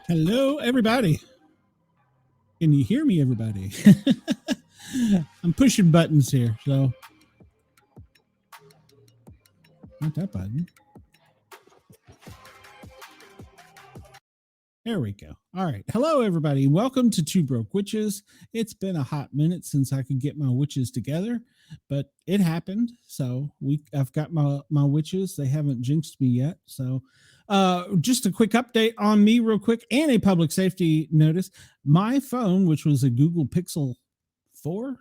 Hello, everybody. Can you hear me, everybody? I'm pushing buttons here, so. Not that button. There we go. All right. Hello, everybody. Welcome to Two Broke Witches. It's been a hot minute since I could get my witches together, but it happened. So I've got my witches. They haven't jinxed me yet. So just a quick update on me real quick and a public safety notice. My phone, which was a Google Pixel 4,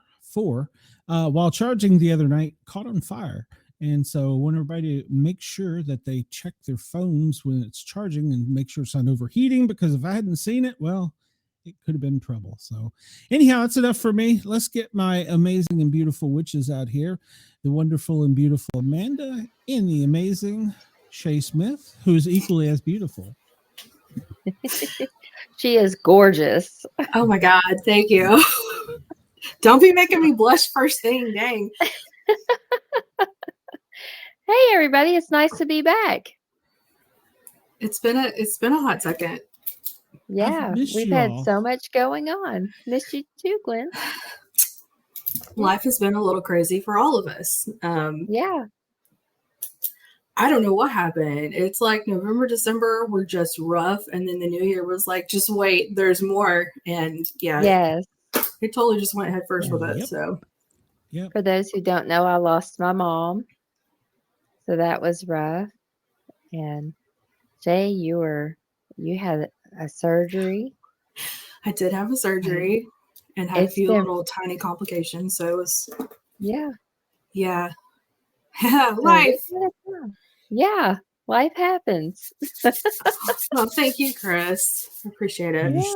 while charging the other night, caught on fire. And so I want everybody to make sure that they check their phones when it's charging and make sure it's not overheating, because if I hadn't seen it, well, it could have been trouble. So anyhow, that's enough for me. Let's get my amazing and beautiful witches out here. The wonderful and beautiful Amanda and the amazing Shay Smith, who is equally as beautiful. She is gorgeous. Oh my God. Thank you. Don't be making me blush first thing. Dang. Hey everybody, it's nice to be back. It's been a hot second. Yeah, we've had so much going on. Missed you too, Glenn. Life has been a little crazy for all of us. Yeah. I don't know what happened. It's like November, December were just rough, and then the new year was like, just wait, there's more. And yeah, yes, it totally just went head first with it. Yep. So yeah. For those who don't know, I lost my mom. So that was rough. And Jay, you had a surgery. I did have a surgery and had a few little tiny complications. So it was yeah. Life. Yeah, life happens. Well, thank you, Chris. I appreciate it. Yeah.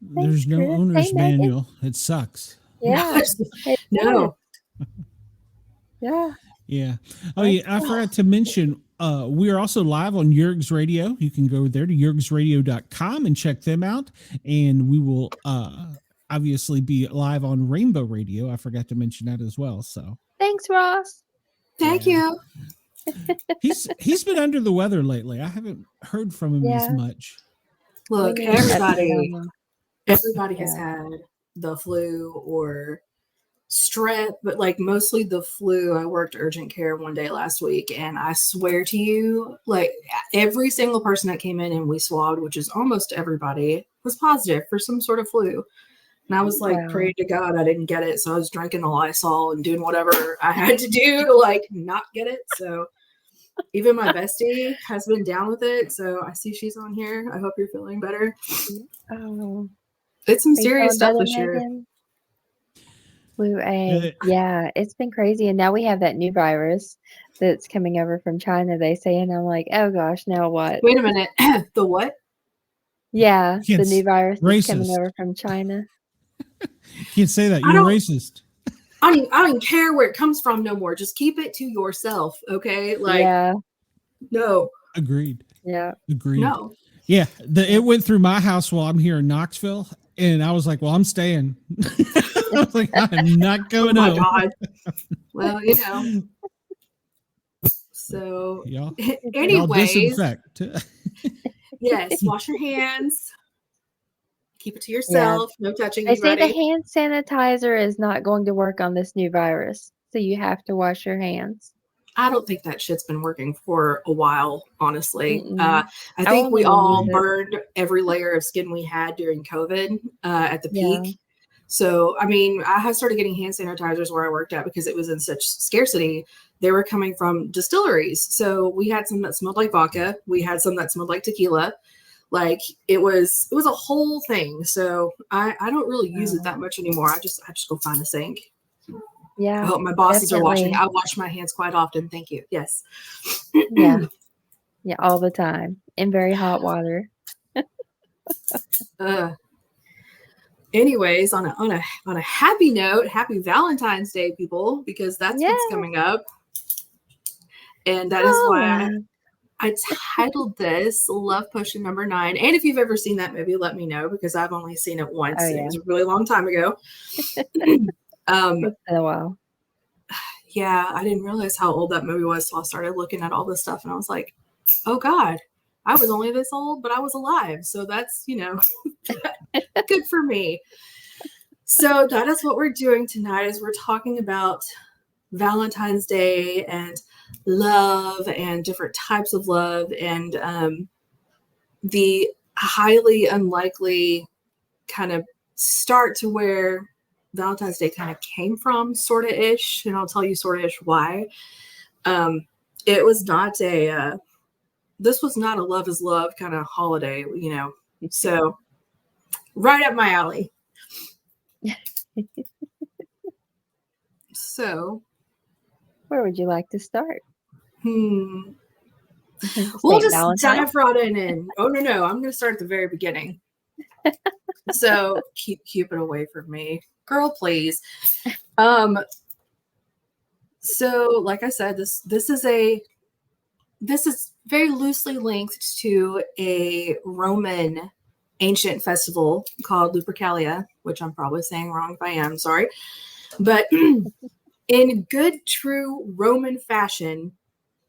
There's no Chris. owner's manual. It sucks. Yeah. No. Yeah. Yeah. Oh, yeah. I forgot to mention, we are also live on Yerg's Radio. You can go there to yergsradio.com and check them out. And we will obviously be live on Rainbow Radio. I forgot to mention that as well. So thanks, Ross. Thank you. He's been under the weather lately. I haven't heard from him as much. Look, everybody has had the flu or strep, but like mostly the flu. I worked urgent care one day last week, and I swear to you, like every single person that came in and we swabbed, which is almost everybody, was positive for some sort of flu. And I was like, praying to God I didn't get it. So I was drinking the Lysol and doing whatever I had to do to like not get it. So even my bestie has been down with it. So I see she's on here. I hope you're feeling better. Oh, it's some serious stuff this year. Yeah, it's been crazy. And now we have that new virus that's coming over from China, they say. And I'm like, oh gosh, now what? Wait a minute. The what? Yeah, the new virus racist. Is coming over from China. You can't say that. You're racist. I don't care where it comes from no more. Just keep it to yourself, okay? Like, no. Agreed. Yeah. Agreed. No. Yeah, it went through my house while I'm here in Knoxville, and I was like, well, I'm staying. I was like, I'm not going home. Oh, my God. Well, you know. So, anyways. Disinfect. Yes, wash your hands. Keep it to yourself. Yeah. No touching. They say the hand sanitizer is not going to work on this new virus, so you have to wash your hands. I don't think that shit's been working for a while, honestly. I think we all burned every layer of skin we had during COVID at the peak. Yeah. So, I mean, I started getting hand sanitizers where I worked at because it was in such scarcity. They were coming from distilleries. So we had some that smelled like vodka. We had some that smelled like tequila. Like it was a whole thing. So I don't really use it that much anymore. I just go find a sink. Yeah. I hope my bosses are watching. I wash my hands quite often. Thank you. Yes. Yeah. Yeah. All the time in very hot water. Anyways, on a happy note, happy Valentine's Day, people, because that's what's coming up. And that is why I titled this Love Potion Number 9. And if you've ever seen that movie, let me know, because I've only seen it once. It was a really long time ago. It's been a while. Yeah, I didn't realize how old that movie was, so I started looking at all this stuff, and I was like, oh God, I was only this old, but I was alive. So that's, good for me. So that is what we're doing tonight, is we're talking about Valentine's Day and love and different types of love, and the highly unlikely kind of start to where Valentine's Day kind of came from, sort of ish, and I'll tell you sort of ish why. It was not this was not a love is love kind of holiday, so right up my alley. So where would you like to start? We'll Saint just Valentine? dive right in. Oh, no. I'm going to start at the very beginning. So keep it away from me. Girl, please. So like I said, this is very loosely linked to a Roman ancient festival called Lupercalia, which I'm probably saying wrong if I am, sorry. But in good, true Roman fashion,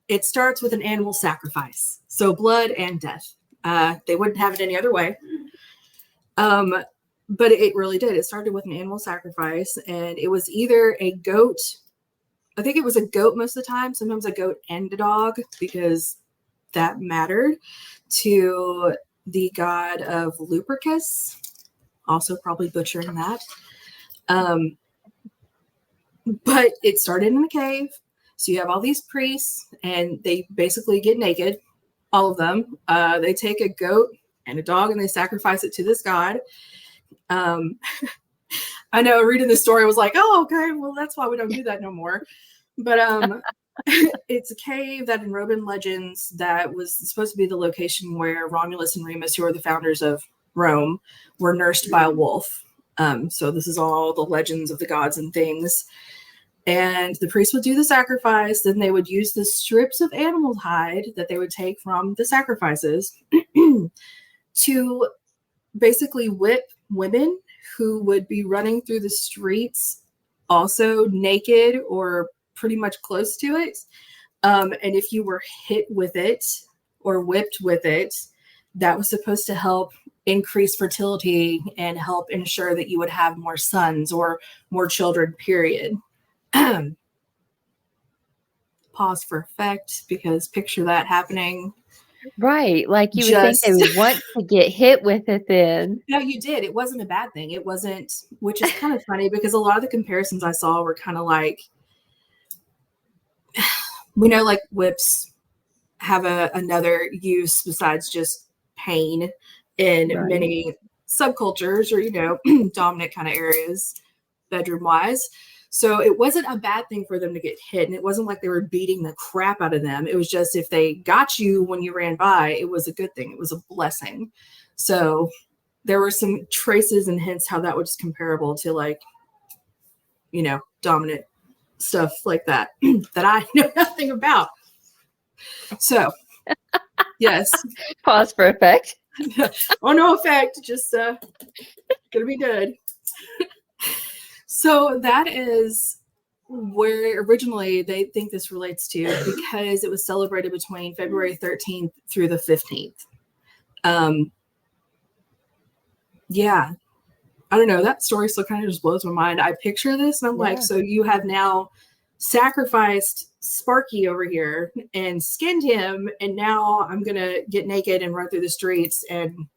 it starts with an animal sacrifice. So blood and death. They wouldn't have it any other way. But it really did. It started with an animal sacrifice, and it was either a goat. I think it was a goat most of the time, sometimes a goat and a dog, because that mattered, to the god of Lupercus. Also probably butchering that. But it started in a cave. So you have all these priests, and they basically get naked, all of them. They take a goat and a dog, and they sacrifice it to this god. I know reading the story was like, oh, okay, well, that's why we don't do that no more. But it's a cave that in Roman legends that was supposed to be the location where Romulus and Remus, who are the founders of Rome, were nursed by a wolf. So this is all the legends of the gods and things. And the priest would do the sacrifice. Then they would use the strips of animal hide that they would take from the sacrifices to basically whip women who would be running through the streets also naked or pretty much close to it. And if you were hit with it or whipped with it, that was supposed to help increase fertility and help ensure that you would have more sons or more children, period. Pause for effect, because picture that happening. Right. Like you would think they would want to get hit with it then. No, you did. It wasn't a bad thing. It wasn't, which is kind of funny because a lot of the comparisons I saw were kind of like, we know like whips have another use besides just pain in many subcultures or, dominant kind of areas, bedroom wise. So it wasn't a bad thing for them to get hit. And it wasn't like they were beating the crap out of them. It was just if they got you when you ran by, it was a good thing. It was a blessing. So there were some traces and hints how that was comparable to like, dominant stuff like that, that I know nothing about. So, yes. Pause for effect. Oh, no effect. Just gonna be good. So that is where originally they think this relates to, because it was celebrated between February 13th through the 15th. Yeah. I don't know. That story still kind of just blows my mind. I picture this and I'm like, so you have now sacrificed Sparky over here and skinned him, and now I'm going to get naked and run through the streets and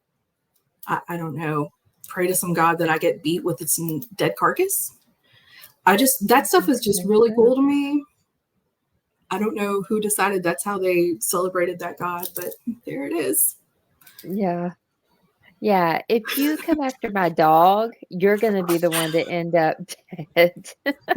I don't know, pray to some god that I get beat with its dead carcass. That stuff is just really cool to me. I don't know who decided that's how they celebrated that god, but there it is. Yeah. Yeah. If you come after my dog, you're going to be the one to end up dead.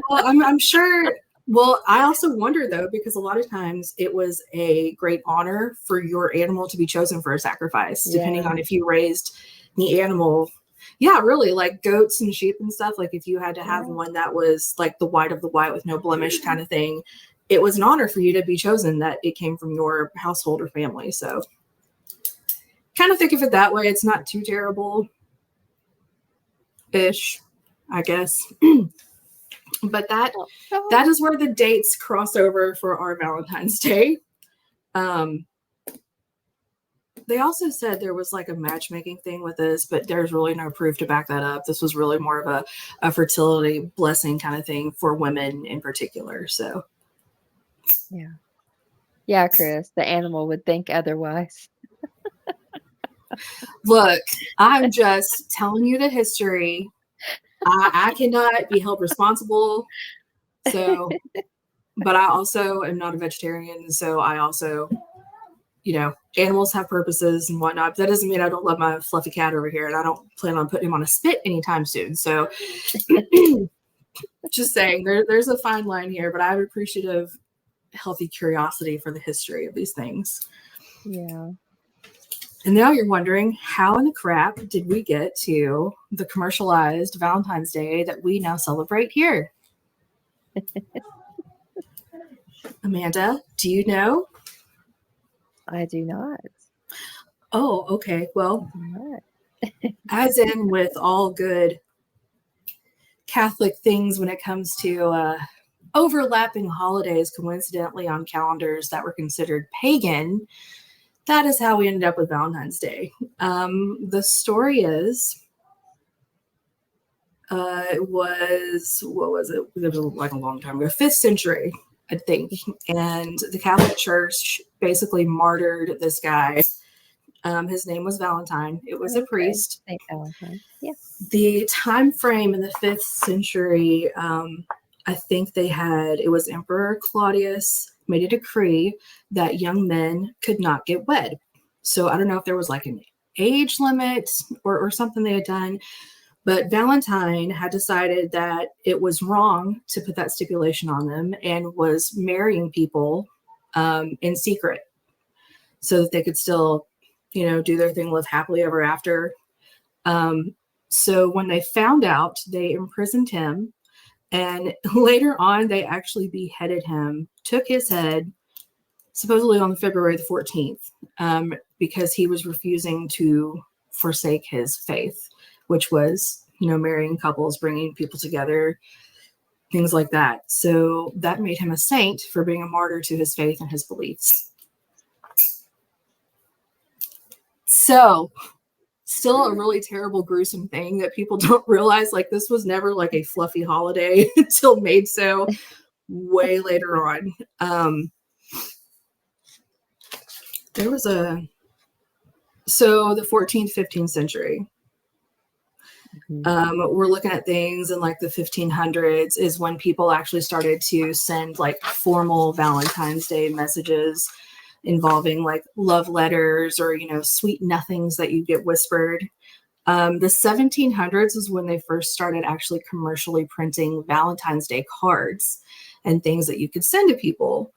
Well, I'm sure. Well, I also wonder though, because a lot of times it was a great honor for your animal to be chosen for a sacrifice, depending on if you raised the animal. Yeah, really, like goats and sheep and stuff. Like if you had to have one that was like the white of the white with no blemish kind of thing, it was an honor for you to be chosen that it came from your household or family. So kind of think of it that way. It's not too terrible-ish, I guess. But that is where the dates cross over for our Valentine's Day. they also said there was like a matchmaking thing with this, but there's really no proof to back that up. This was really more of a fertility blessing kind of thing for women in particular. So Yeah, Chris, the animal would think otherwise. look, I'm just telling you the history. I cannot be held responsible. So, but I also am not a vegetarian. So I also, animals have purposes and whatnot. But that doesn't mean I don't love my fluffy cat over here, and I don't plan on putting him on a spit anytime soon. So just saying there's a fine line here, but I have appreciative, healthy curiosity for the history of these things. Yeah. And now you're wondering, how in the crap did we get to the commercialized Valentine's Day that we now celebrate here? Amanda, do you know? I do not. Oh, okay. Well, Not. as in with all good Catholic things when it comes to overlapping holidays coincidentally on calendars that were considered pagan, that is how we ended up with Valentine's Day. The story is, it was like a long time ago, 5th century, I think. And the Catholic Church basically martyred this guy. His name was Valentine. It was a priest. Saint Valentine. Yeah. The time frame in the 5th century, I think it was Emperor Claudius made a decree that young men could not get wed. So I don't know if there was like an age limit or something they had done, but Valentine had decided that it was wrong to put that stipulation on them and was marrying people in secret so that they could still, do their thing, live happily ever after. So when they found out, they imprisoned him. And later on, they actually beheaded him, took his head, supposedly on February the 14th, because he was refusing to forsake his faith, which was, marrying couples, bringing people together, things like that. So that made him a saint for being a martyr to his faith and his beliefs. So still a really terrible, gruesome thing that people don't realize. Like, this was never like a fluffy holiday until made so way later on. There was the 14th, 15th century. We're looking at things in like the 1500s is when people actually started to send like formal Valentine's Day messages involving like love letters or, sweet nothings that you get whispered. The 1700s is when they first started actually commercially printing Valentine's Day cards and things that you could send to people.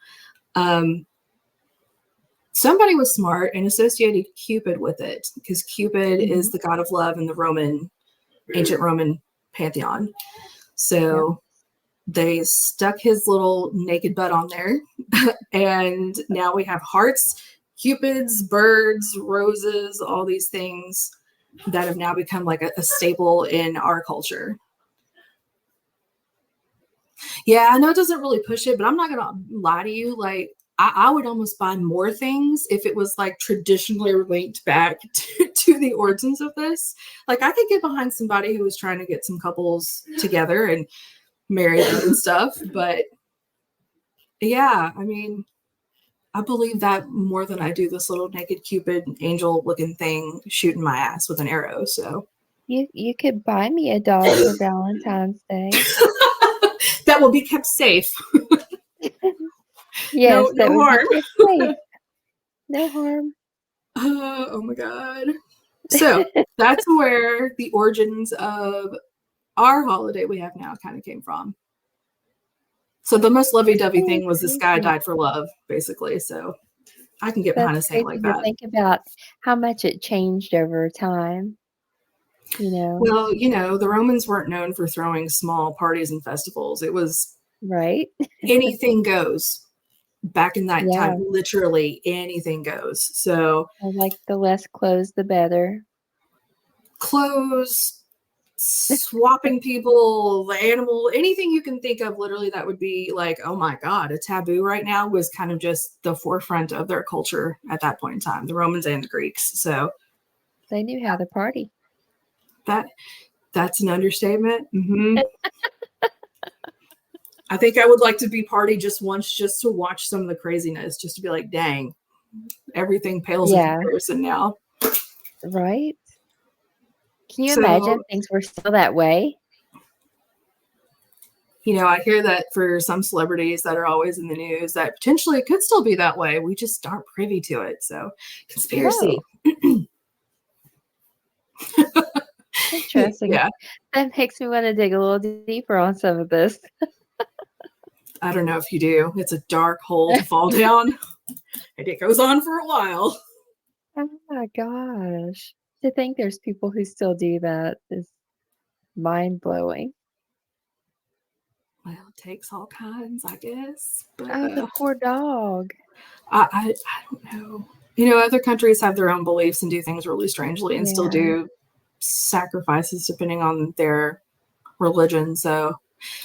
Somebody was smart and associated Cupid with it, because Cupid is the god of love in the ancient Roman pantheon. So they stuck his little naked butt on there. And now we have hearts, Cupids, birds, roses, all these things that have now become like a staple in our culture. Yeah, I know it doesn't really push it, but I'm not going to lie to you. Like, I would almost buy more things if it was like traditionally linked back to the origins of this. Like, I could get behind somebody who was trying to get some couples together and marry them and stuff. But yeah, I mean, I believe that more than I do this little naked Cupid angel looking thing shooting my ass with an arrow. So you could buy me a dog for Valentine's Day. That will be kept safe. Yes, no harm. No harm. Oh my God. So that's where the origins of our holiday we have now kind of came from. So the most lovey-dovey thing was this guy died for love, basically. So I can get behind a saint like that. Think about how much it changed over time. Well, the Romans weren't known for throwing small parties and festivals. It was right. Anything goes. Back in that time, literally anything goes. So like the less clothes, the better. Clothes, swapping people, the animal, anything you can think of, literally that would be like, oh my God, a taboo right now, was kind of just the forefront of their culture at that point in time, the Romans and the Greeks. So they knew how to party. That's an understatement. I think I would like to be party just once, just to watch some of the craziness, just to be like, dang, everything pales in comparison now. Right? Can you imagine things were still that way? You know, I hear that for some celebrities that are always in the news, that potentially it could still be that way. We just aren't privy to it. So, conspiracy. Interesting. Yeah. That makes me want to dig a little deeper on some of this. I don't know if you do. It's a dark hole to fall down, and it goes on for a while. Oh my gosh. To think there's people who still do that is mind-blowing. Well, it takes all kinds, I guess. But, the poor dog. I don't know. You know, other countries have their own beliefs and do things really strangely and still do sacrifices depending on their religion. So,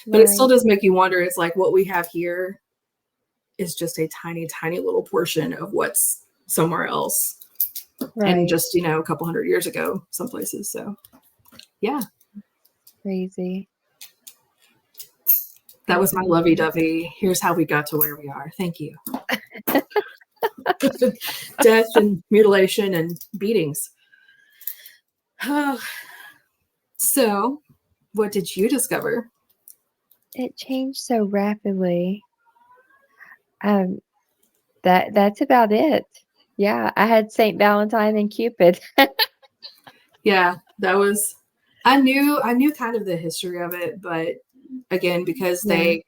but it still does make you wonder. It's like what we have here is just a tiny, tiny little portion of what's somewhere else. And just, you know, a couple hundred years ago, some places. So, yeah. Crazy. That was my lovey-dovey. Here's how we got to where we are. Thank you. Death and mutilation and beatings. So, what did you discover? It changed so rapidly. That's about it. Yeah, I had Saint Valentine and Cupid. Yeah, that was. I knew kind of the history of it, but again, because the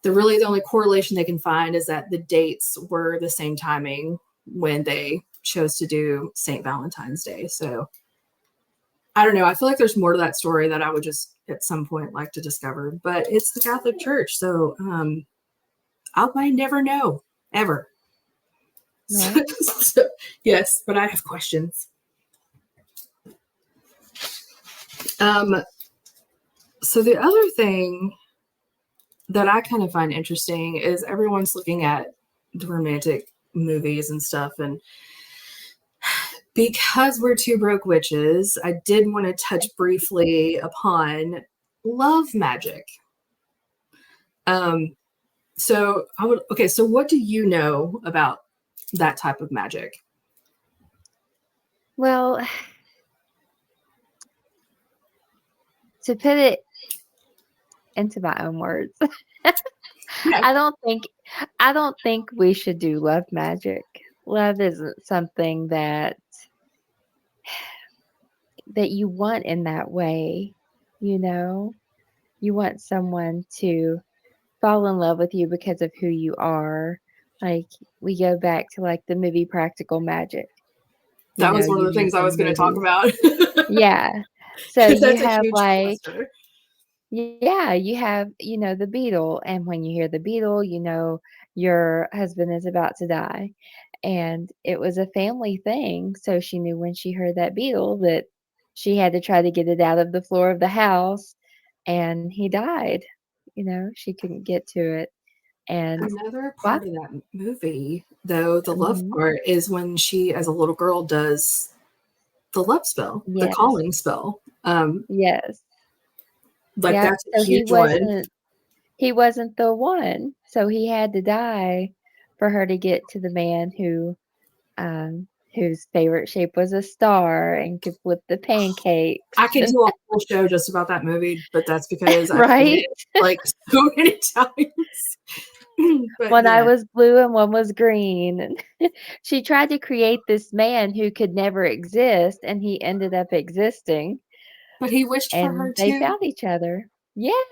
only correlation they can find is that the dates were the same timing when they chose to do Saint Valentine's Day. So I don't know. I feel like there's more to that story that I would just at some point like to discover, but it's the Catholic Church. So I might never know ever. Right. So, yes, but I have questions. So the other thing that I kind of find interesting is everyone's looking at the romantic movies and stuff. And because we're two broke witches, I did want to touch briefly upon love magic. So what do you know about that type of magic? Well, to put it into my own words, I don't think we should do love magic. Love isn't something that you want in that way. You know, you want someone to fall in love with you because of who you are. Like, we go back to like the movie Practical Magic. That was one of the things I was going to talk about. Yeah. So you have like, cluster. yeah, you have, you know, the beetle. And when you hear the beetle, you know, your husband is about to die. And it was a family thing. So she knew when she heard that beetle that she had to try to get it out of the floor of the house. And he died. You know, she couldn't get to it. And another part of that movie, though, the love part is when she, as a little girl, does the love spell, the calling spell. Yes. Like that's a huge one. He wasn't the one, so he had to die for her to get to the man whose favorite shape was a star and could flip the pancakes. I could do a whole show just about that movie, but that's because I've seen it like so many times. One eye was blue and one was green. And she tried to create this man who could never exist, and he ended up existing. But he wished for her too. They found each other. Yes.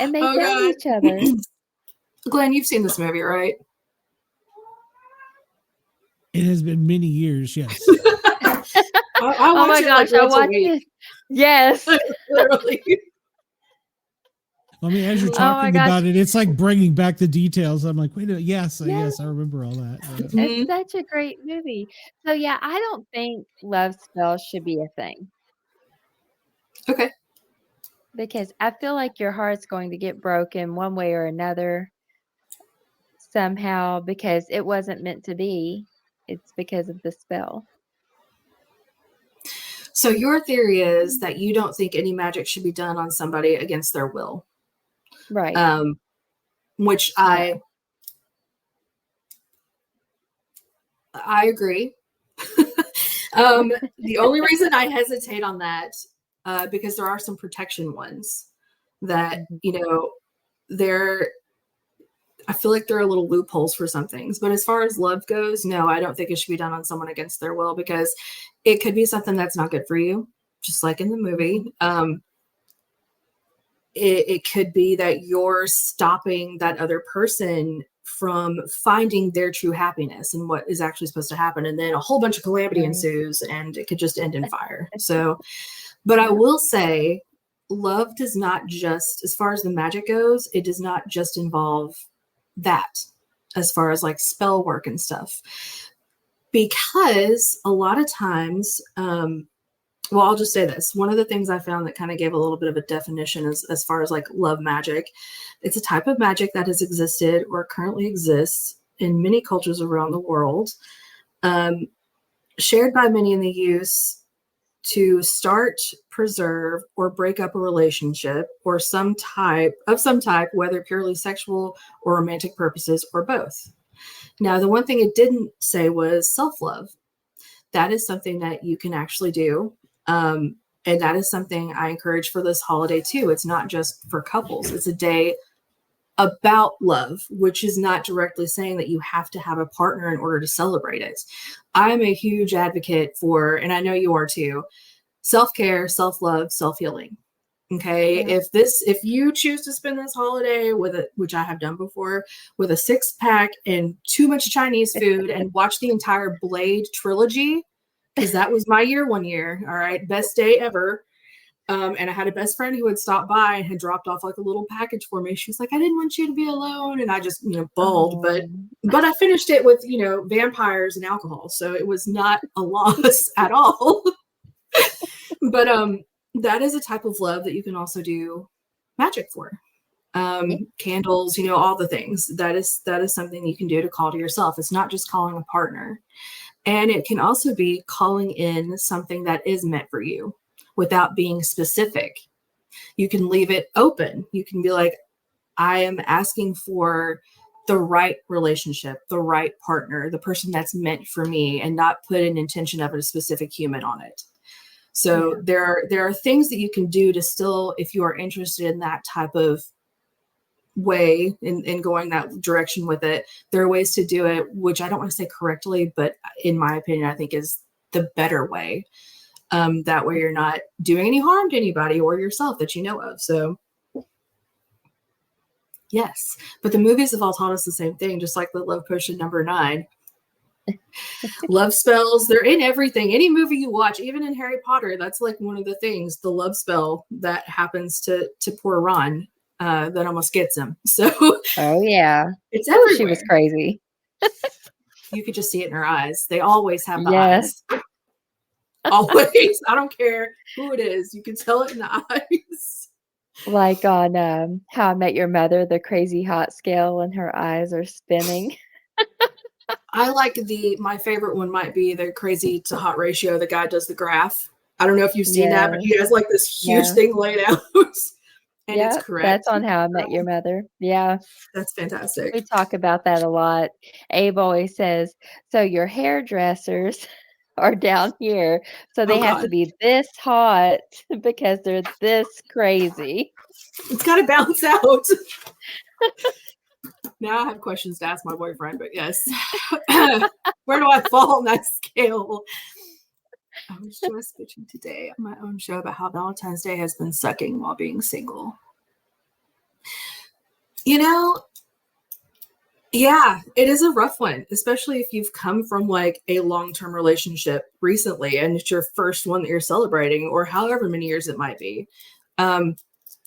And they found each other. Glenn, you've seen this movie, right? It has been many years, yes. Oh my gosh, I watched it. Yes. Literally. I mean, as you're talking about it, it's like bringing back the details. I'm like, wait a minute. Yes, I remember all that. Yeah. It's such a great movie. So, yeah, I don't think love spells should be a thing. Okay. Because I feel like your heart's going to get broken one way or another somehow because it wasn't meant to be. It's because of the spell. So your theory is that you don't think any magic should be done on somebody against their will. Right. Which I agree. The only reason I hesitate on that, because there are some protection ones that, I feel like there are little loopholes for some things. But as far as love goes, no, I don't think it should be done on someone against their will, because it could be something that's not good for you, just like in the movie. It could be that you're stopping that other person from finding their true happiness and what is actually supposed to happen. And then a whole bunch of calamity ensues and it could just end in fire. So, but I will say love does not just, as far as the magic goes, it does not just involve that as far as like spell work and stuff. Because a lot of times, well, I'll just say this. One of the things I found that kind of gave a little bit of a definition as far as like love magic, it's a type of magic that has existed or currently exists in many cultures around the world, shared by many in the use to start, preserve, or break up a relationship or some type, whether purely sexual or romantic purposes or both. Now, the one thing it didn't say was self-love. That is something that you can actually do. And that is something I encourage for this holiday too. It's not just for couples. It's a day about love, which is not directly saying that you have to have a partner in order to celebrate it. I'm a huge advocate for, and I know you are too, self-care, self-love, self-healing. Okay. Yeah. If you choose to spend this holiday with it, which I have done before, with a 6-pack and too much Chinese food and watch the entire Blade trilogy, because that was my year one year. All right. Best day ever. And I had a best friend who had stopped by and had dropped off like a little package for me. She was like, I didn't want you to be alone. And I just, bawled, but I finished it with, vampires and alcohol. So it was not a loss at all. But, that is a type of love that you can also do magic for. Candles, all the things. That is something you can do to call to yourself. It's not just calling a partner. And it can also be calling in something that is meant for you without being specific. You can leave it open. You can be like, I am asking for the right relationship, the right partner, the person that's meant for me, and not put an intention of a specific human on it. So there are things that you can do to still, if you are interested in that type of way in going that direction with it, there are ways to do it, which I don't want to say correctly, but in my opinion, I think is the better way. That way you're not doing any harm to anybody or yourself that you know of. So yes, but the movies have all taught us the same thing, just like the love potion number 9. Love spells, they're in everything. Any movie you watch, even in Harry Potter, that's like one of the things, the love spell that happens to poor Ron that almost gets him. So oh yeah, it's everywhere. She was crazy. You could just see it in her eyes. They always have the eyes. Always. I don't care who it is. You can tell it in the eyes. Like on How I Met Your Mother, the crazy hot scale and her eyes are spinning. I like my favorite one might be the crazy to hot ratio. The guy does the graph. I don't know if you've seen that, but he has like this huge thing laid out. And it's correct. That's on How I Met Your Mother. Yeah. That's fantastic. We talk about that a lot. Abe always says, so your hairdressers are down here. So they have to be this hot because they're this crazy. It's got to bounce out. Now I have questions to ask my boyfriend, but yes. Where do I fall on that scale? I was just pitching today on my own show about how Valentine's Day has been sucking while being single. Yeah, it is a rough one, especially if you've come from like a long-term relationship recently and it's your first one that you're celebrating, or however many years it might be.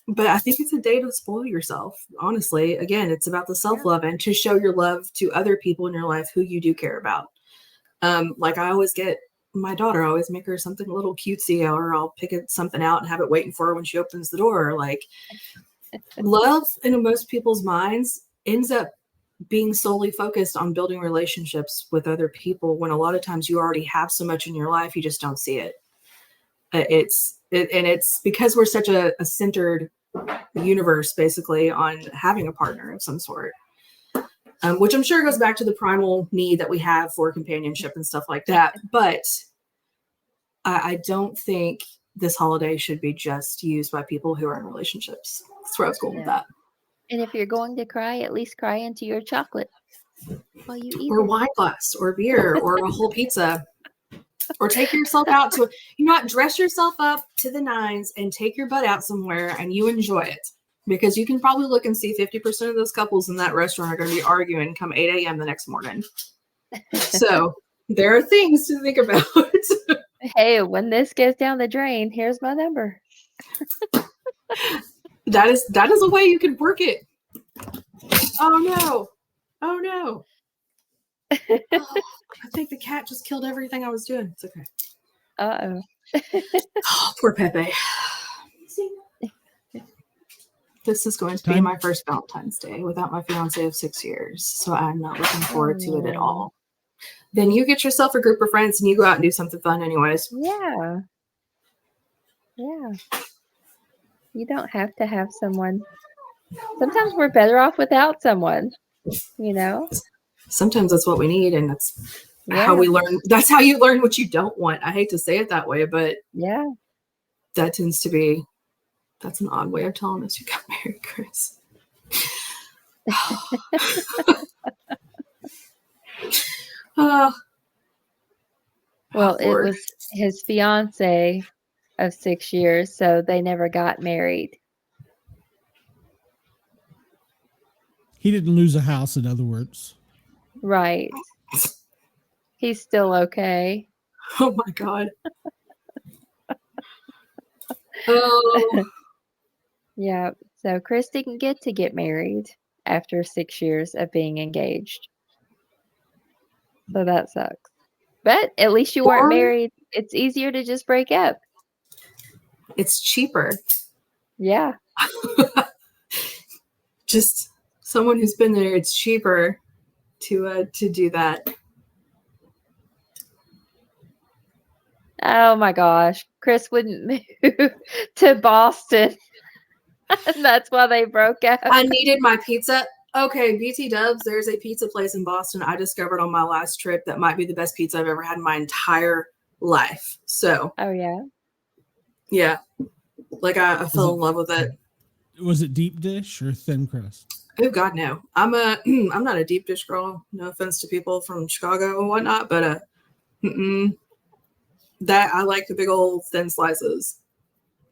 But I think it's a day to spoil yourself. Honestly, again, it's about the self-love and to show your love to other people in your life who you do care about. Like I always get my daughter, I always make her something a little cutesy, or I'll pick something out and have it waiting for her when she opens the door. Like, love in most people's minds ends up being solely focused on building relationships with other people, when a lot of times you already have so much in your life, you just don't see it. And it's because we're such a centered universe, basically, on having a partner of some sort, which I'm sure goes back to the primal need that we have for companionship and stuff like that. But I don't think this holiday should be just used by people who are in relationships. That's where I was going with that. And if you're going to cry, at least cry into your chocolate while you eat or it. wine glass, or beer, or a whole pizza, or take yourself out to, dress yourself up to the nines and take your butt out somewhere and you enjoy it, because you can probably look and see 50% of those couples in that restaurant are going to be arguing come 8 a.m. the next morning. So there are things to think about. Hey, when this goes down the drain, here's my number. That is a way you can work it. Oh no. Oh, I think the cat just killed everything I was doing. It's okay. Uh-oh. Oh, poor Pepe. This is going to be my first Valentine's Day without my fiance of 6 years, so I'm not looking forward to it at all. Then you get yourself a group of friends and you go out and do something fun anyways. Yeah. You don't have to have someone. Sometimes we're better off without someone, Sometimes that's what we need, and that's how we learn. That's how you learn what you don't want. I hate to say it that way, but that tends to be, that's an odd way of telling us you got married, Chris. Well, it was his fiance of 6 years, so they never got married. He didn't lose a house, in other words. Right. He's still okay. Oh my God. Oh. Yeah. So Chris didn't get married after 6 years of being engaged. So that sucks. But at least you weren't married. It's easier to just break up. It's cheaper. Yeah. Just someone who's been there, it's cheaper to do that. Oh my gosh. Chris wouldn't move to Boston. That's why they broke up. I needed my pizza. Okay, BT Dubs, there's a pizza place in Boston I discovered on my last trip that might be the best pizza I've ever had in my entire life. So. Oh, yeah? Yeah. Like I fell in love with it. Was it deep dish or thin crust? Oh God, no. I'm not a deep dish girl. No offense to people from Chicago and whatnot, but that I like the big old thin slices.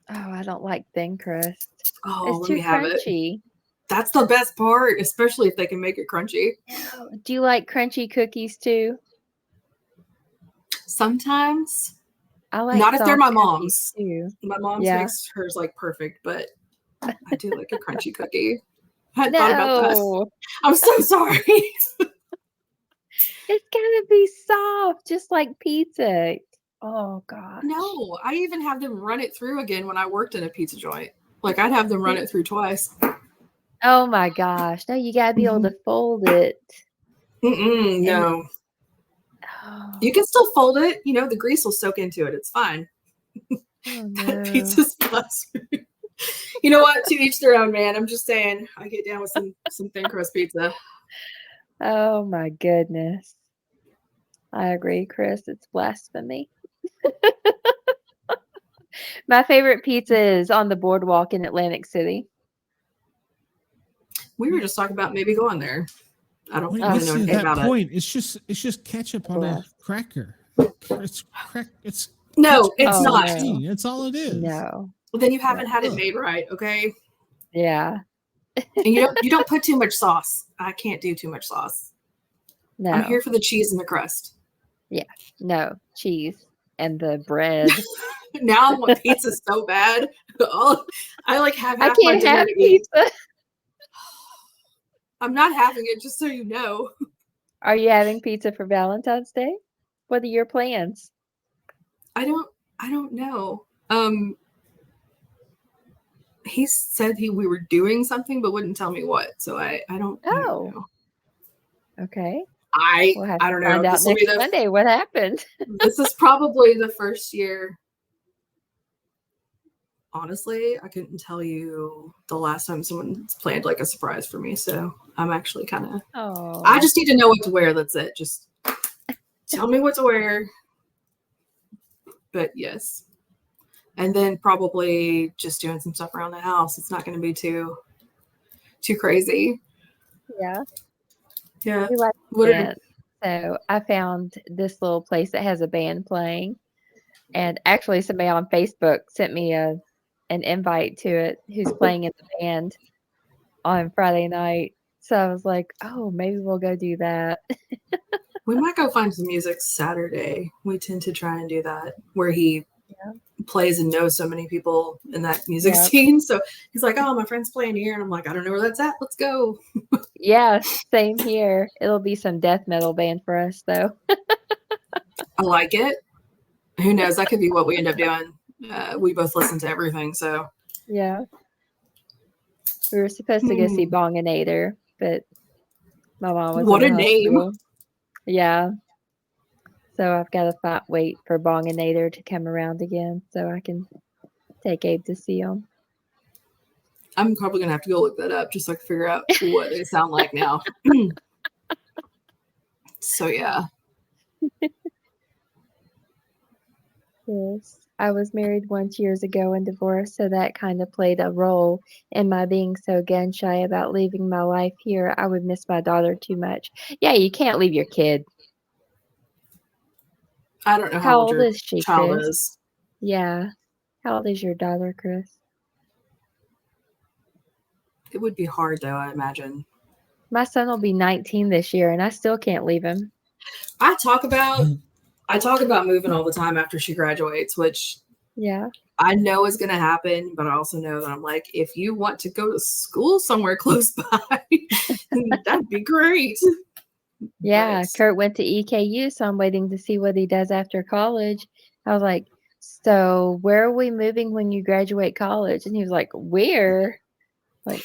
Oh, I don't like thin crust. Oh, it's too crunchy. That's the best part, especially if they can make it crunchy. Do you like crunchy cookies too? Sometimes. I like not if they're my mom's. Too. My mom's makes hers like perfect, but I do like a crunchy cookie. I hadn't thought about that. I'm so sorry. It's gotta be soft, just like pizza. Oh God. No, I even have them run it through again when I worked in a pizza joint. Like I'd have them run it through twice. Oh my gosh. No, you gotta be able to fold it. No. You can still fold it. The grease will soak into it. It's fine. Oh, no. Pizza's plus. You know what? To each their own, man. I'm just saying. I get down with some thin crust pizza. Oh my goodness. I agree, Chris. It's blasphemy. My favorite pizza is on the boardwalk in Atlantic City. We were just talking about maybe going there. I don't know anything about it. It's just ketchup on a cracker. It's no, it's not. No. It's all it is. No. Well, then you haven't had it made right, okay? Yeah. And you don't put too much sauce. I can't do too much sauce. No. I'm here for the cheese and the crust. Yeah. No, cheese and the bread. Now I want pizza so bad. I like have half I can't my have dinner pizza. I'm not having it, just so you know. Are you having pizza for Valentine's Day? What are your plans? I don't know. He said we were doing something, but wouldn't tell me what. So I don't know. Okay. I We'll have I to don't know. find out This will be next Monday what happened. this is probably the first year. Honestly, I couldn't tell you the last time someone's planned like a surprise for me. So I'm actually kind of. Oh. I just need to know what to wear. That's it. Just tell me what to wear. But yes. And then probably just doing some stuff around the house. It's not going to be too crazy. Yeah. Yeah. We like What to are, dance. So I found this little place that has a band playing. And actually somebody on Facebook sent me an invite to it who's playing in the band on Friday night. So I was like, oh, maybe we'll go do that. we might go find some music Saturday. We tend to try and do that where he plays and knows so many people in that music scene. So he's like, oh, my friend's playing here. And I'm like, I don't know where that's at. Let's go. Yeah, same here. It'll be some death metal band for us, though. I like it. Who knows? That could be what we end up doing. We both listen to everything. So yeah. We were supposed to go see Bonginator, but my mom was what in a the name. hospital. Yeah. So I've got to wait for Bonginator to come around again so I can take Abe to see him. I'm probably going to have to go look that up just so I can figure out what they sound like now. So, yeah. Yes. I was married once years ago and divorced, so that kind of played a role in my being so gun shy about leaving my life here. I would miss my daughter too much. Yeah, you can't leave your kid. I don't know How old old your is she, child Chris? is. Yeah. How old is your daughter, Chris? It would be hard, though, I imagine. My son will be 19 this year, and I still can't leave him. I talk about moving all the time after she graduates, which I know is going to happen, but I also know that I'm like, if you want to go to school somewhere close by, that'd be great. Yeah, Kurt went to EKU, so I'm waiting to see what he does after college. I was like, so where are we moving when you graduate college? And he was like, where? Like,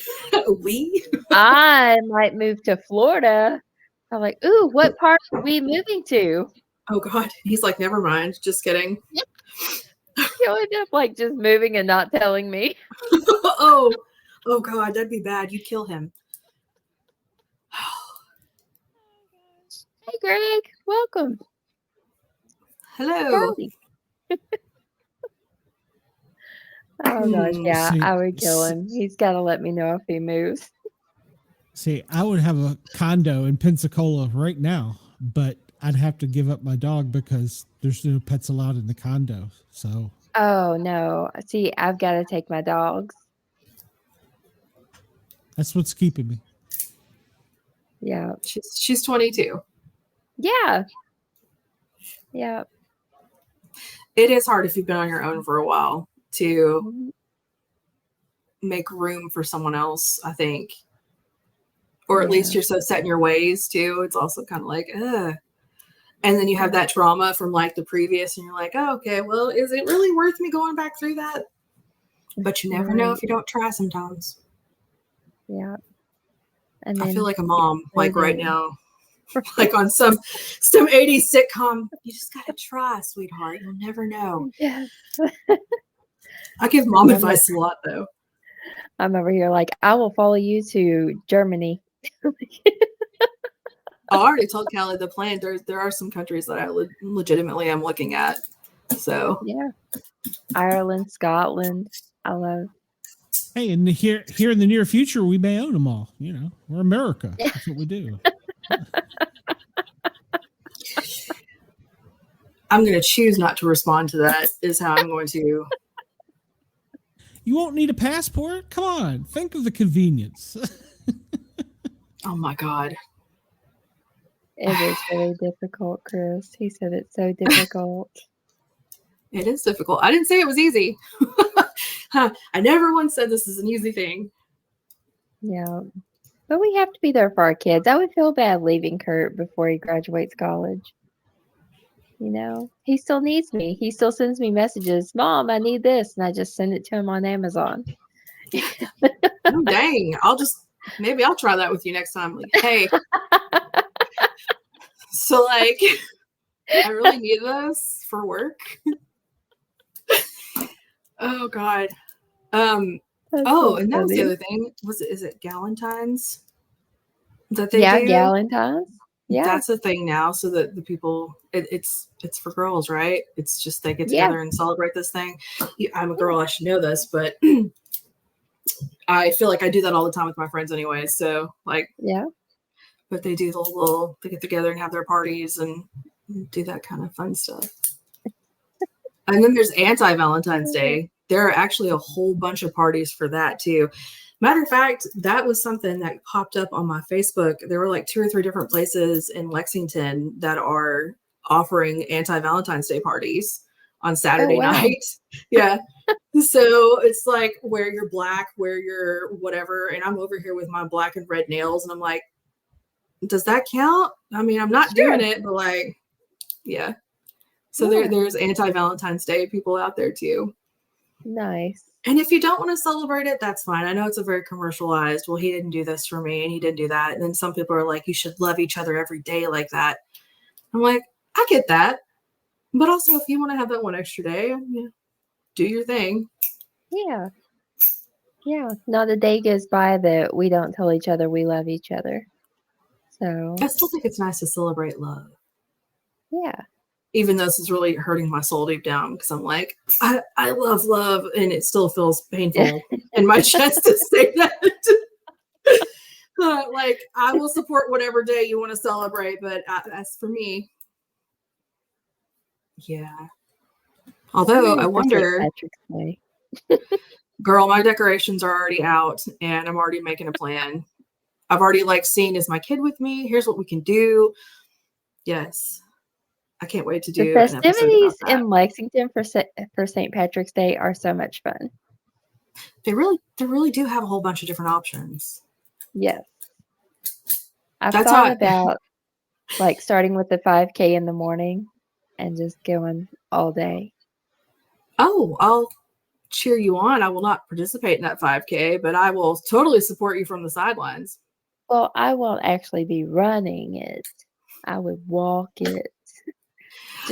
I might move to Florida. I'm like, ooh, what part are we moving to? Oh God. He's like, never mind. Just kidding. He'll end up like just moving and not telling me. Oh God, that'd be bad. You'd kill him. Hey Greg, welcome. Hello. Oh gosh, yeah, I would kill him. He's got to let me know if he moves. See, I would have a condo in Pensacola right now, but I'd have to give up my dog because there's no pets allowed in the condo. So. Oh no! See, I've got to take my dogs. That's what's keeping me. Yeah. She's 22. Yeah. Yeah. It is hard if you've been on your own for a while to make room for someone else, I think. Or at least you're so set in your ways too. It's also kind of like, ugh. And then you have that trauma from like the previous and you're like, oh, okay, well, is it really worth me going back through that? But you never know if you don't try sometimes. Yeah. And then I feel like a mom, like right now, like on some 80s sitcom. You just gotta try, sweetheart. You'll never know. Yes. I give mom advice a lot though. I'm over here like, I will follow you to Germany. I already told Callie the plan. There are some countries that I legitimately am looking at. So yeah, Ireland, Scotland. I love. Hey, and here in the near future, we may own them all. You know, we're America. That's what we do. I'm going to choose not to respond to that. Is how I'm going to. You won't need a passport. Come on, think of the convenience. Oh my God. It is really difficult, Chris. He said it's so difficult. It is difficult. I didn't say it was easy. I never once said this is an easy thing. Yeah. But we have to be there for our kids. I would feel bad leaving Kurt before he graduates college. You know, he still needs me. He still sends me messages. Mom, I need this. And I just send it to him on Amazon. Oh, dang. Maybe I'll try that with you next time. Like, hey, so like, I really need this for work. Oh God. And that was the other thing. Is it Galentine's that they do? Galentine's. Yeah. That's a thing now. So that the people, it's for girls, right? It's just they get together and celebrate this thing. I'm a girl. I should know this, but I feel like I do that all the time with my friends anyway. So like, but they do they get together and have their parties and do that kind of fun stuff. And then there's anti-Valentine's Day. There are actually a whole bunch of parties for that too. Matter of fact, that was something that popped up on my Facebook. There were like 2 or 3 different places in Lexington that are offering anti-Valentine's Day parties on Saturday night. Yeah. So it's like wear your black, wear your whatever. And I'm over here with my black and red nails. And I'm like, does that count? I mean, I'm not doing it, but like, yeah. So there's anti-Valentine's Day people out there too. Nice. And if you don't want to celebrate it, that's fine. I know it's a very commercialized, well, he didn't do this for me and he didn't do that. And then some people are like, you should love each other every day like that. I'm like, I get that. But also, if you want to have that one extra day, do your thing. Yeah. Yeah. Not a day goes by that we don't tell each other we love each other. So I still think it's nice to celebrate love. Yeah. Even though this is really hurting my soul deep down because I'm like, I love love, and it still feels painful in my chest to say that. Like, I will support whatever day you want to celebrate, but as for me, yeah. Although I wonder, girl, my decorations are already out, and I'm already making a plan. I've already seen, is my kid with me? Here's what we can do. Yes. I can't wait to do the festivities in Lexington for St. Patrick's Day are so much fun. They really do have a whole bunch of different options. Yes. I've thought about starting with the 5K in the morning and just going all day. Oh, I'll cheer you on. I will not participate in that 5K, but I will totally support you from the sidelines. Well, I won't actually be running it. I would walk it.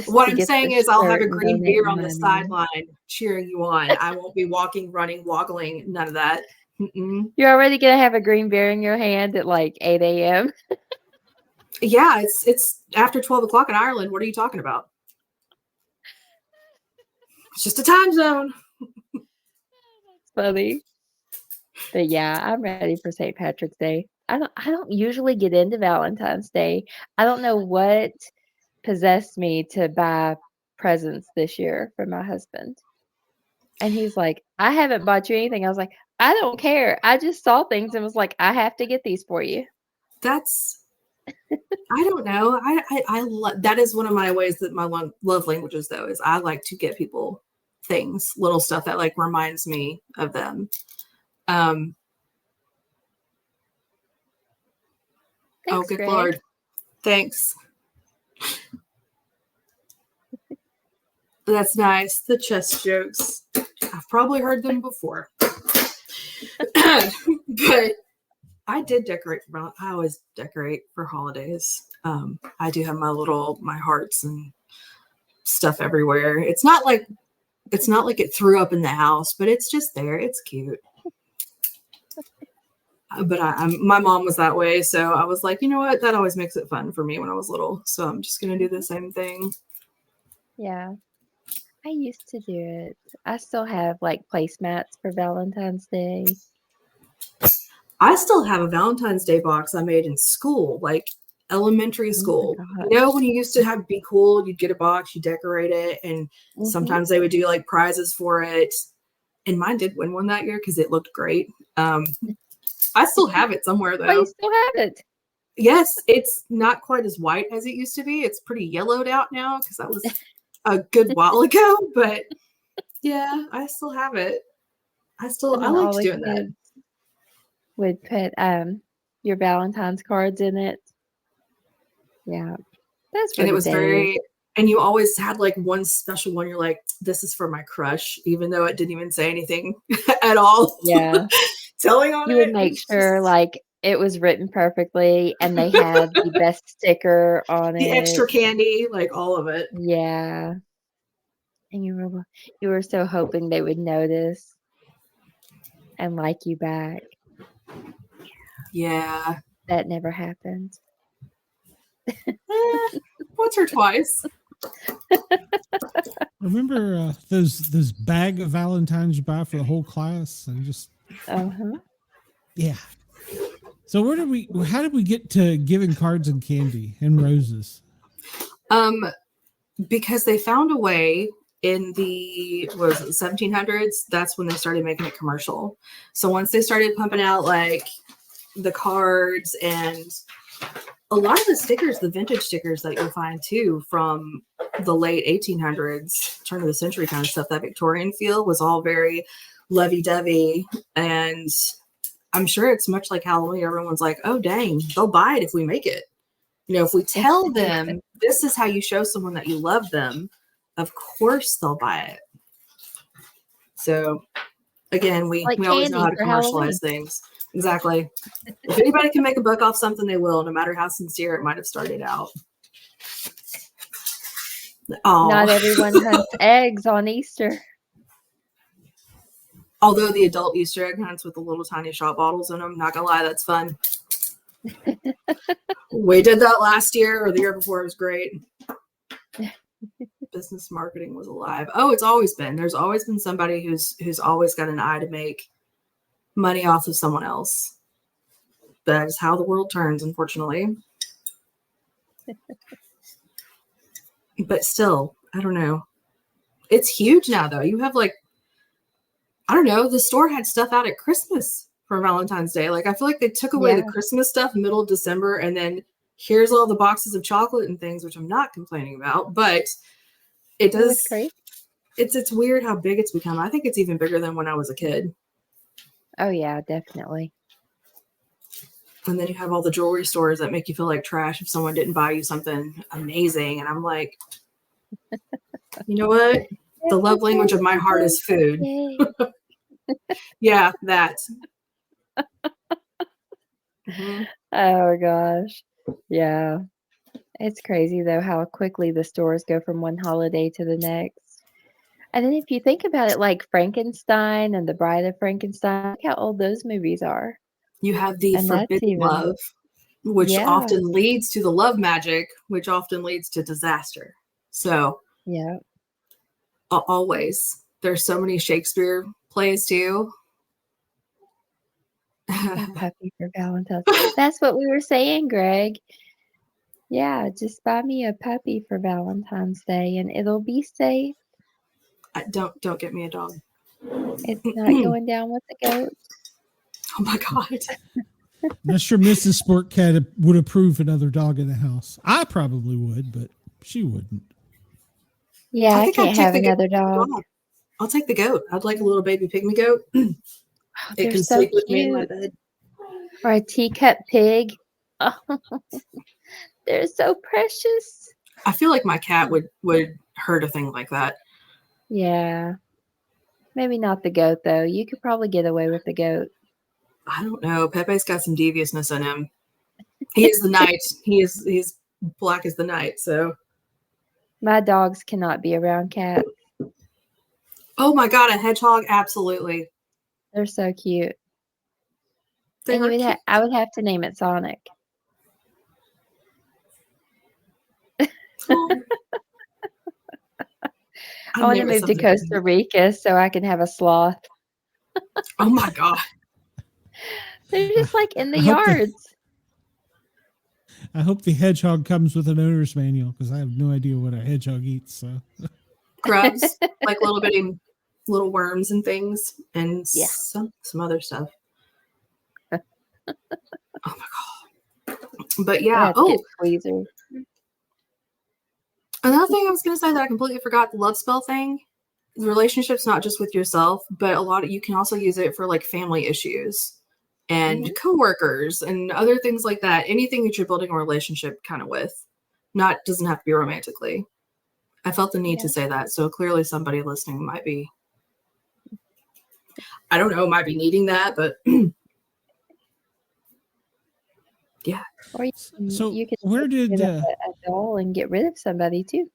What I'm saying is I'll have a green beer on the sideline cheering you on. I won't be walking, running, woggling, none of that. Mm-mm. You're already going to have a green beer in your hand at 8 a.m. Yeah, it's after 12 o'clock in Ireland. What are you talking about? It's just a time zone. That's funny. But yeah, I'm ready for St. Patrick's Day. I don't usually get into Valentine's Day. I don't know what possessed me to buy presents this year for my husband. And he's like, I haven't bought you anything. I was like, I don't care. I just saw things and was like, I have to get these for you. That's, I don't know. I that is one of my ways that my love languages though, is I like to get people things, little stuff that reminds me of them. Thanks, oh, good Greg. Lord. Thanks. That's nice. The chest jokes. I've probably heard them before. But I did decorate I always decorate for holidays. I do have my hearts and stuff everywhere. It's not like it threw up in the house, but it's just there. It's cute. But my mom was that way, so I was like, you know what? That always makes it fun for me when I was little. So I'm just gonna do the same thing. Yeah. I used to do it. I still have placemats for Valentine's Day. I still have a Valentine's Day box I made in school, elementary school. You know, when you used to be cool, you'd get a box, you decorate it, and sometimes they would do prizes for it. And mine did win one that year because it looked great. I still have it somewhere though. Oh, you still have it? Yes, it's not quite as white as it used to be. It's pretty yellowed out now because that was a good while ago. But yeah, I still have it. I liked doing that. Would put your Valentine's cards in it. Yeah, that's and it was very And you always had like one special one. You're like, this is for my crush, even though it didn't even say anything at all. Yeah. Telling on You it. would make sure like it was written perfectly and they had the best sticker on the it. extra candy, like all of it. Yeah. And you were so hoping they would notice and like you back. Yeah. That never happened. Once or twice. Remember those bag of Valentines you buy for the whole class and just yeah. So how did we get to giving cards and candy and roses? Because they found a way in the 1700s. That's when they started making it commercial. So once they started pumping out like the cards and a lot of the stickers, the vintage stickers that you'll find too from the late 1800s, turn of the century kind of stuff, that Victorian feel was all very lovey-dovey. And I'm sure it's much like Halloween. Everyone's like, oh, dang, they'll buy it if we make it. You know, if we tell them this is how you show someone that you love them, of course they'll buy it. So again, we always know how to commercialize things. Exactly. If anybody can make a buck off something, they will, no matter how sincere it might have started out. Not everyone hunts eggs on Easter. Although the adult Easter egg hunts with the little tiny shot bottles in them, not gonna lie, that's fun. We did that last year or the year before. It was great. Business marketing was alive. Oh, it's always been. There's always been somebody who's always got an eye to make money off of someone else. That is how the world turns, unfortunately. But still, I don't know. It's huge now, though. You have like, I don't know, the store had stuff out at Christmas for Valentine's Day. Like, I feel like they took away the Christmas stuff middle of December, and then here's all the boxes of chocolate and things, which I'm not complaining about, but it does. It's weird how big it's become. I think it's even bigger than when I was a kid. Oh yeah, definitely. And then you have all the jewelry stores that make you feel like trash if someone didn't buy you something amazing. And I'm like, you know what? The love language of my heart is food. Yeah, that. Oh gosh. Yeah. It's crazy though how quickly the stores go from one holiday to the next. And then if you think about it, like Frankenstein and the Bride of Frankenstein, look how old those movies are. You have the forbidden love, which often leads to the love magic, which often leads to disaster. So yeah, always. There's so many Shakespeare plays too. A puppy for Valentine's. That's what we were saying, Greg. Yeah, just buy me a puppy for Valentine's Day and it'll be safe. Don't get me a dog. It's not going down with the goat. Oh my God. I'm not sure Mrs. Sport Cat would approve another dog in the house. I probably would, but she wouldn't. Yeah, I can't have another dog. I'll take the goat. I'd like a little baby pygmy goat. Oh, it can sleep with me in my bed. Or a teacup pig. Oh, they're so precious. I feel like my cat would hurt a thing like that. Yeah. Maybe not the goat, though. You could probably get away with the goat. I don't know. Pepe's got some deviousness in him. He is the night. He's black as the night. So my dogs cannot be around cats. Oh my God, a hedgehog? Absolutely. They're so cute. And I would have to name it Sonic. I want to move to Costa Rica so I can have a sloth. Oh my God. They're just like in the yards. I hope the hedgehog comes with an owner's manual because I have no idea what a hedgehog eats. So grubs, like little bitty little worms and things, and some other stuff. Oh my God. But yeah. Squeezer. Another thing I was going to say that I completely forgot, the love spell thing. The relationship's not just with yourself, but you can also use it for like family issues and coworkers and other things like that. Anything that you're building a relationship kind of with, doesn't have to be romantically. I felt the need Yeah. to say that. So clearly somebody listening might be, I don't know, might be needing that, but yeah. Or So you could where did get a doll and get rid of somebody too.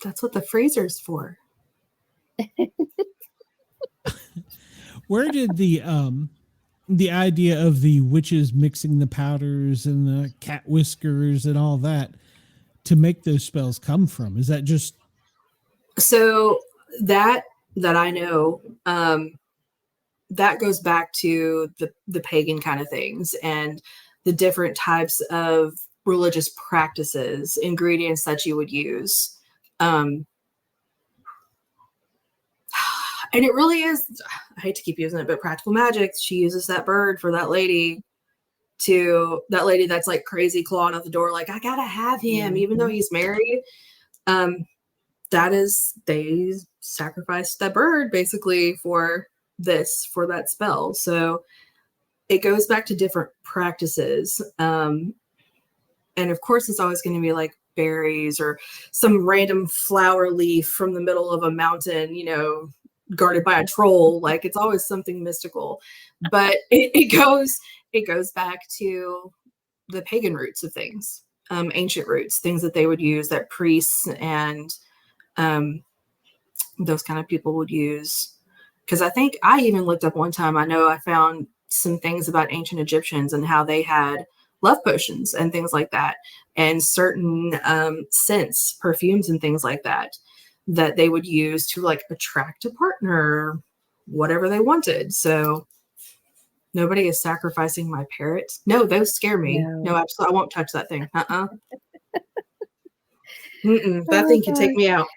That's what the freezer's for. where did the idea of the witches mixing the powders and the cat whiskers and all that to make those spells come from? Is that just So that I know, that goes back to the pagan kind of things and the different types of religious practices, ingredients that you would use. And it really is, I hate to keep using it, but practical magic. She uses that bird for that lady that's like crazy clawing at the door, like, I gotta have him, even though he's married. They sacrificed that bird basically for that spell. So it goes back to different practices. And of course, it's always going to be like berries or some random flower leaf from the middle of a mountain, guarded by a troll. Like, it's always something mystical. But it goes back to the pagan roots of things, ancient roots, things that they would use, that priests and those kind of people would use. Because I think I even looked up one time, I know I found some things about ancient Egyptians and how they had love potions and things like that, and certain scents, perfumes and things like that they would use to like attract a partner, whatever they wanted. So nobody is sacrificing my parrot. No, those scare me. No, absolutely, I won't touch that thing. That thing can take me out.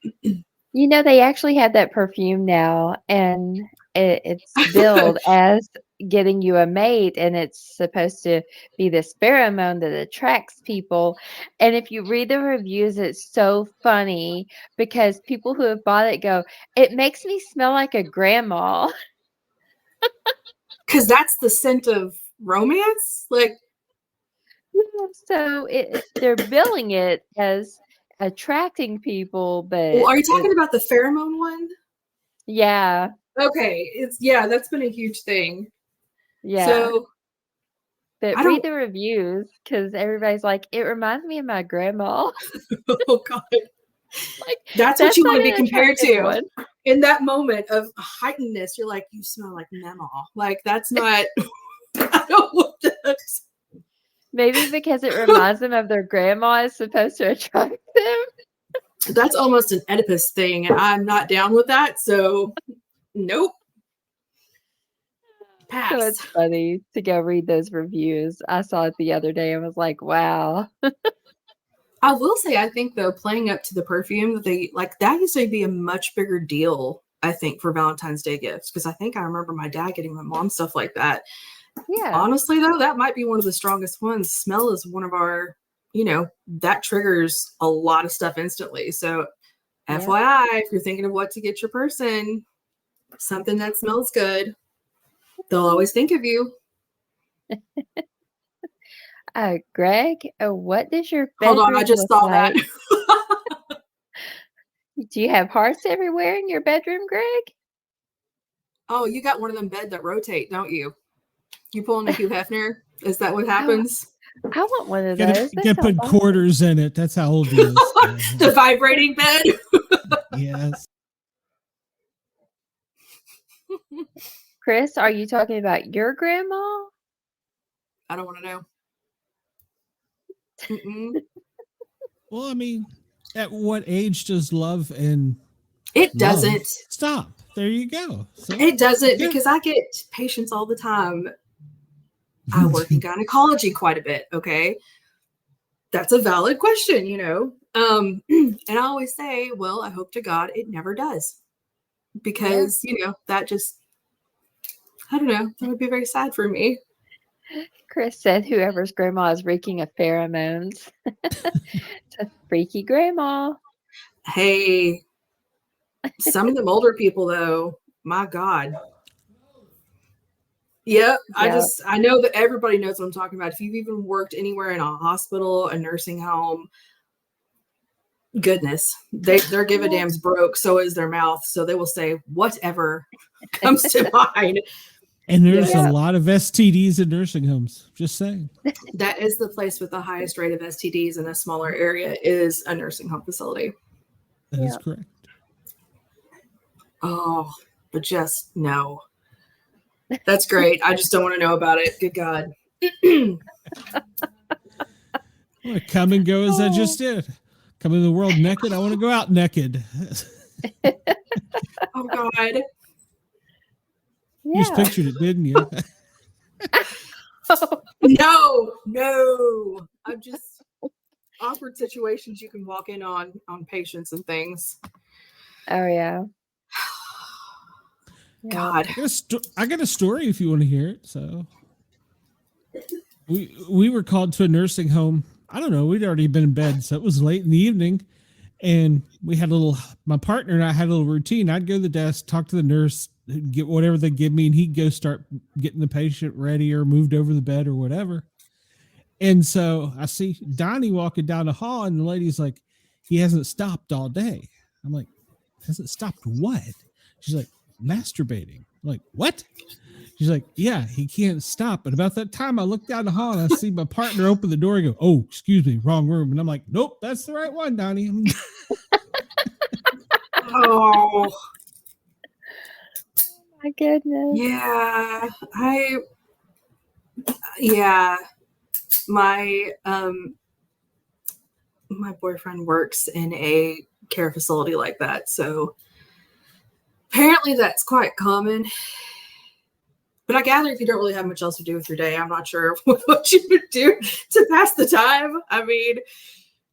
They actually have that perfume now, and it's billed as getting you a mate, and it's supposed to be this pheromone that attracts people. And if you read the reviews, it's so funny because people who have bought it go, it makes me smell like a grandma. Because that's the scent of romance. Like, so they're billing it as attracting people, but well, are you talking about the pheromone one? Yeah. Okay, that's been a huge thing. Yeah. So, but read the reviews, because everybody's like, it reminds me of my grandma. Oh God. Like, that's what you want to be an compared to. one. In that moment of heightenedness, you're like, you smell like Mama. Like, that's not. I don't want that. Maybe because it reminds them of their grandma is supposed to attract them. That's almost an Oedipus thing, and I'm not down with that. So, nope. Pass. So it's funny to go read those reviews. I saw it the other day and was like, wow. I will say, I think, though, playing up to the perfume, that used to be a much bigger deal, I think, for Valentine's Day gifts. Because I think I remember my dad getting my mom stuff like that. Yeah. Honestly, though, that might be one of the strongest ones. Smell is one of our, that triggers a lot of stuff instantly. So, yeah. FYI, if you're thinking of what to get your person, something that smells good, they'll always think of you. Greg, what does your bedroom Hold on, I just saw like? that. Do you have hearts everywhere in your bedroom, Greg? Oh, you got one of them beds that rotate, don't you? You pulling a Hugh Hefner? Is that what happens? I want one of those. You can put quarters in it. That's how old he is. The vibrating bed? Yes. Chris, are you talking about your grandma? I don't want to know. Mm-mm. Well, I mean, at what age does love and it doesn't stop? There you go. So, it doesn't, because I get patients all the time. I work in gynecology quite a bit. Okay, that's a valid question, and I always say, well, I hope to God it never does, because that just, I don't know, that would be very sad for me. Chris said whoever's grandma is reeking of pheromones. It's a freaky grandma. Hey, some of them older people, though, my God. Yep. I know that everybody knows what I'm talking about. If you've even worked anywhere in a hospital, a nursing home, Goodness, their give a damn's broke. So is their mouth. So they will say whatever comes to mind. And there's a lot of STDs in nursing homes. Just saying. That is the place with the highest rate of STDs in a smaller area is a nursing home facility. That is correct. Oh, but just no. That's great. I just don't want to know about it. Good God. Well, come and go as I just did. Come in the world naked. I want to go out naked. Oh God. You just pictured it, didn't you? No. I'm just awkward situations you can walk in on patients and things. Oh yeah. God. I got a story if you want to hear it. So we were called to a nursing home. I don't know. We'd already been in bed, so it was late in the evening, and we had my partner and I had a little routine. I'd go to the desk, talk to the nurse, get whatever they give me, and he'd go start getting the patient ready or moved over the bed or whatever. And so I see Donnie walking down the hall, and the lady's like, he hasn't stopped all day. I'm like, hasn't stopped what? She's like, masturbating. I'm like, what? She's like, yeah, he can't stop. And about that time, I look down the hall and I see my partner open the door and go, oh, excuse me, wrong room. And I'm like, nope, that's the right one, Donnie. Oh, my goodness. Yeah. My boyfriend works in a care facility like that. So apparently that's quite common. But I gather if you don't really have much else to do with your day, I'm not sure what you would do to pass the time. I mean,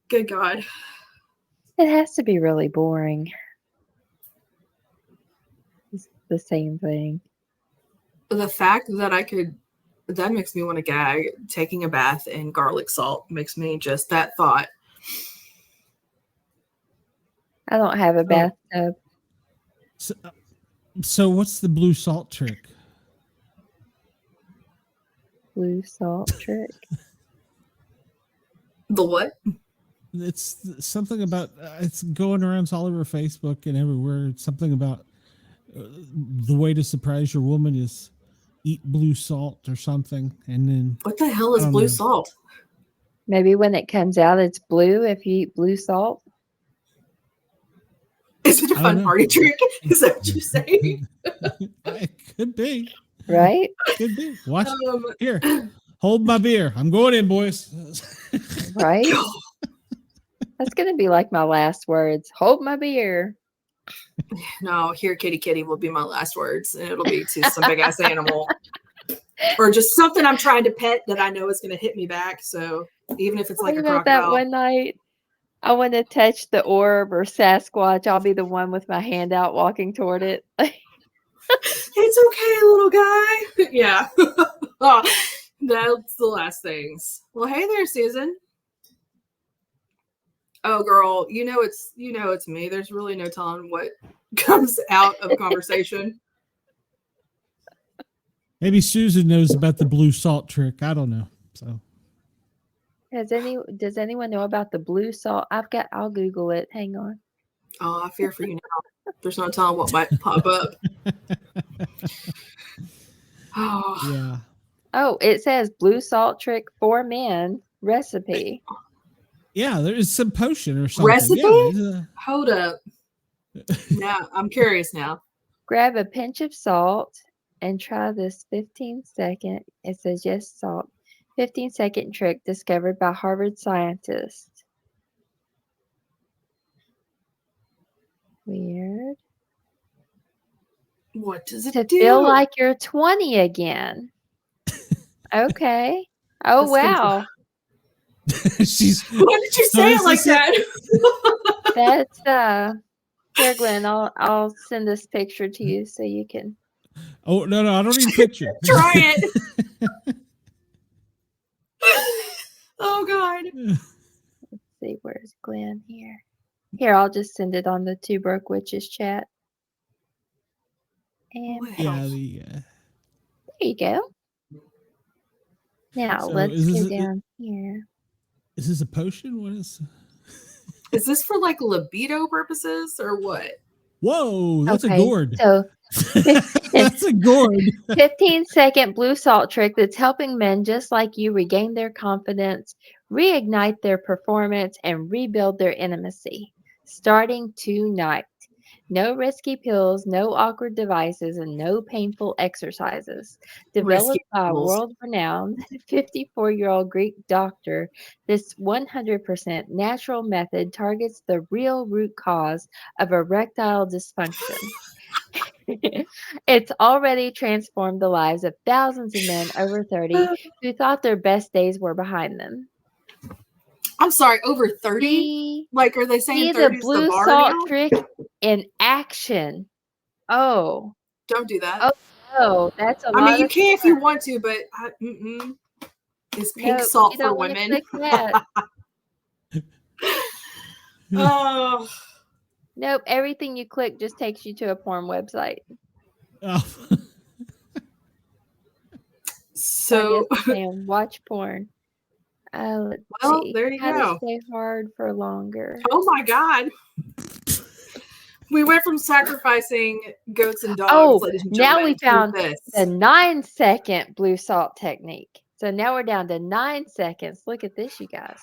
good God. It has to be really boring. It's the same thing. The fact that that makes me want to gag. Taking a bath in garlic salt makes me just that thought. I don't have a bathtub. So what's the blue salt trick? Blue salt trick. The what? It's something about it's going around all over Facebook and everywhere. It's something about the way to surprise your woman is eat blue salt or something. And then what the hell is blue salt? Maybe when it comes out, it's blue if you eat blue salt. Is it a fun party trick? Is that what you're saying? It could be. Right? Could be. Watch here. Hold my beer. I'm going in, boys. Right? That's going to be like my last words. Hold my beer. No, here, kitty, kitty will be my last words. And it'll be to some big ass animal. Or just something I'm trying to pet that I know is going to hit me back. So even if it's like a crocodile. That one night, I want to touch the orb or Sasquatch. I'll be the one with my hand out walking toward it. It's okay, little guy. Yeah. Oh, that's the last things. Well, hey there, Susan. Oh, girl, it's me. There's really no telling what comes out of a conversation. Maybe Susan knows about the blue salt trick. I don't know. So does anyone know about the blue salt? I'll Google it. Hang on. Oh, I fear for you now. There's no telling what might pop up. Oh. Yeah. Oh, it says blue salt trick for men recipe. Yeah, there's some potion or something. Recipe? Yeah, hold up. Now I'm curious now. Grab a pinch of salt and try this 15-second. It says yes, salt. 15-second trick discovered by Harvard scientists. Weird. What does it do? To do? feel like you're 20 again. Okay. Oh, wow. Why did you say it like that? That's here, Glenn. I'll send this picture to you so you can. Oh no, I don't need a picture. Try it. Oh God. Let's see, where's Glenn here? Here, I'll just send it on the Two Broke Witches chat. And yeah, there you go. Now let's go down here. Is this a potion? What is? Is this for like libido purposes or what? Whoa, that's a Okay, gourd. so That's a gourd. 15-second blue salt trick that's helping men just like you regain their confidence, reignite their performance, and rebuild their intimacy. Starting tonight. No risky pills, no awkward devices, and no painful exercises. Developed Risky by a pills. world-renowned 54-year-old Greek doctor, this 100% natural method targets the real root cause of erectile dysfunction. It's already transformed the lives of thousands of men over 30 who thought their best days were behind them. I'm sorry, over 30? See, Like, are they saying see 30 the is the blue bar salt now? trick in action. Oh, Don't do that. oh, no, that's a I mean, lot you of can if you fun. want to, but is pink No, salt you for don't want to women? click that. Oh, Nope, everything you click just takes you to a porn website. Oh. so I guess saying watch porn. Let's well, see. there you How go. to stay hard for longer. Oh my God. We went from sacrificing goats and dogs, Oh, ladies and now gentlemen, we found to this. the 9-second blue salt technique. So now we're down to 9 seconds. Look at this, you guys.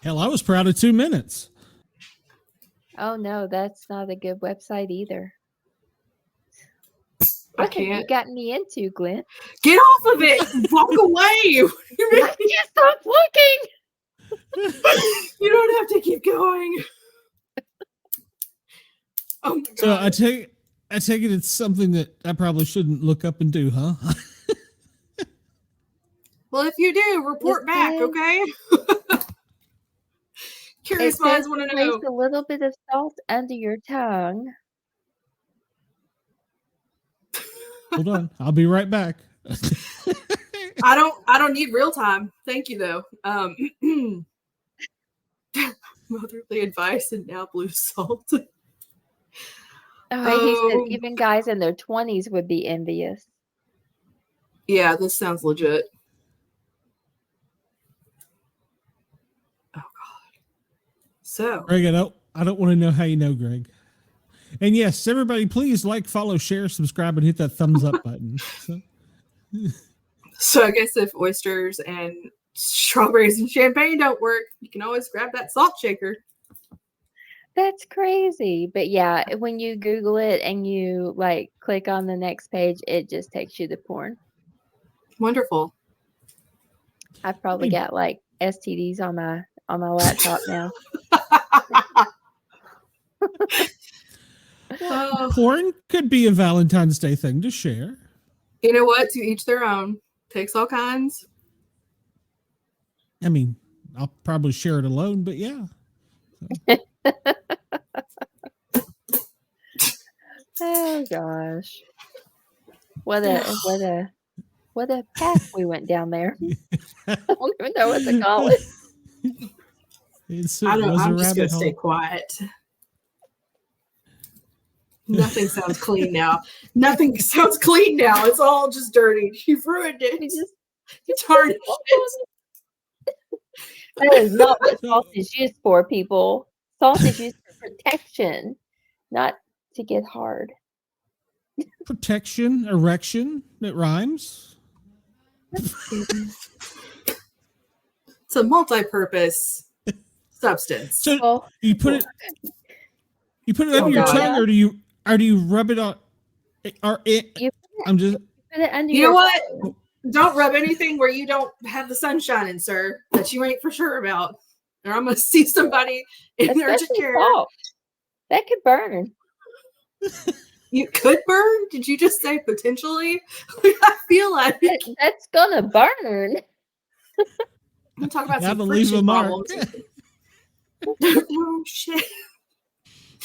Hell, I was proud of 2 minutes. Oh no, that's not a good website either. I What have you can't. gotten me into, Glenn? Get off of it. Walk away. I can't stop looking. You don't have to keep going. Oh my God. So I take it it's something that I probably shouldn't look up and do, huh? Well, if you do, report back, is. okay? Curious It minds says want to place know. a little bit of salt under your tongue. Hold on, I'll be right back. I don't need real time. Thank you though. Motherly advice and now blue salt. Oh, he said even guys in their 20s would be envious. Yeah, this sounds legit. Oh God. So Greg, I don't want to know how you know, Greg. And yes, everybody, please like, follow, share, subscribe, and hit that thumbs up button. So I guess if oysters and strawberries and champagne don't work, you can always grab that salt shaker. That's crazy. But yeah, when you Google it and you like click on the next page, it just takes you to porn. Wonderful. I've probably got like STDs on my laptop now. Porn could be a Valentine's Day thing to share. You know what? To each their own. Takes all kinds. I mean, I'll probably share it alone, but yeah. Oh gosh. What a path we went down there. I don't even know what to call it. I'm just gonna stay quiet. Nothing sounds clean now. Nothing sounds clean now. It's all just dirty. You've ruined it. You tarnished it. That is not what salt is used for, people. Salt is used for protection, not to get hard. Protection, erection, it rhymes. It's a multi-purpose substance. So you put it under your tongue, or do you rub it on? I'm just. Put it under you know what? tongue. Don't rub anything where you don't have the sun shining, sir. That you ain't for sure about, or I'm gonna see somebody in urgent care. Salt. That could burn. You could burn? Did you just say potentially? I feel like that's gonna burn. I'm gonna talk about Gotta some leave a friction mark. problems. Oh shit!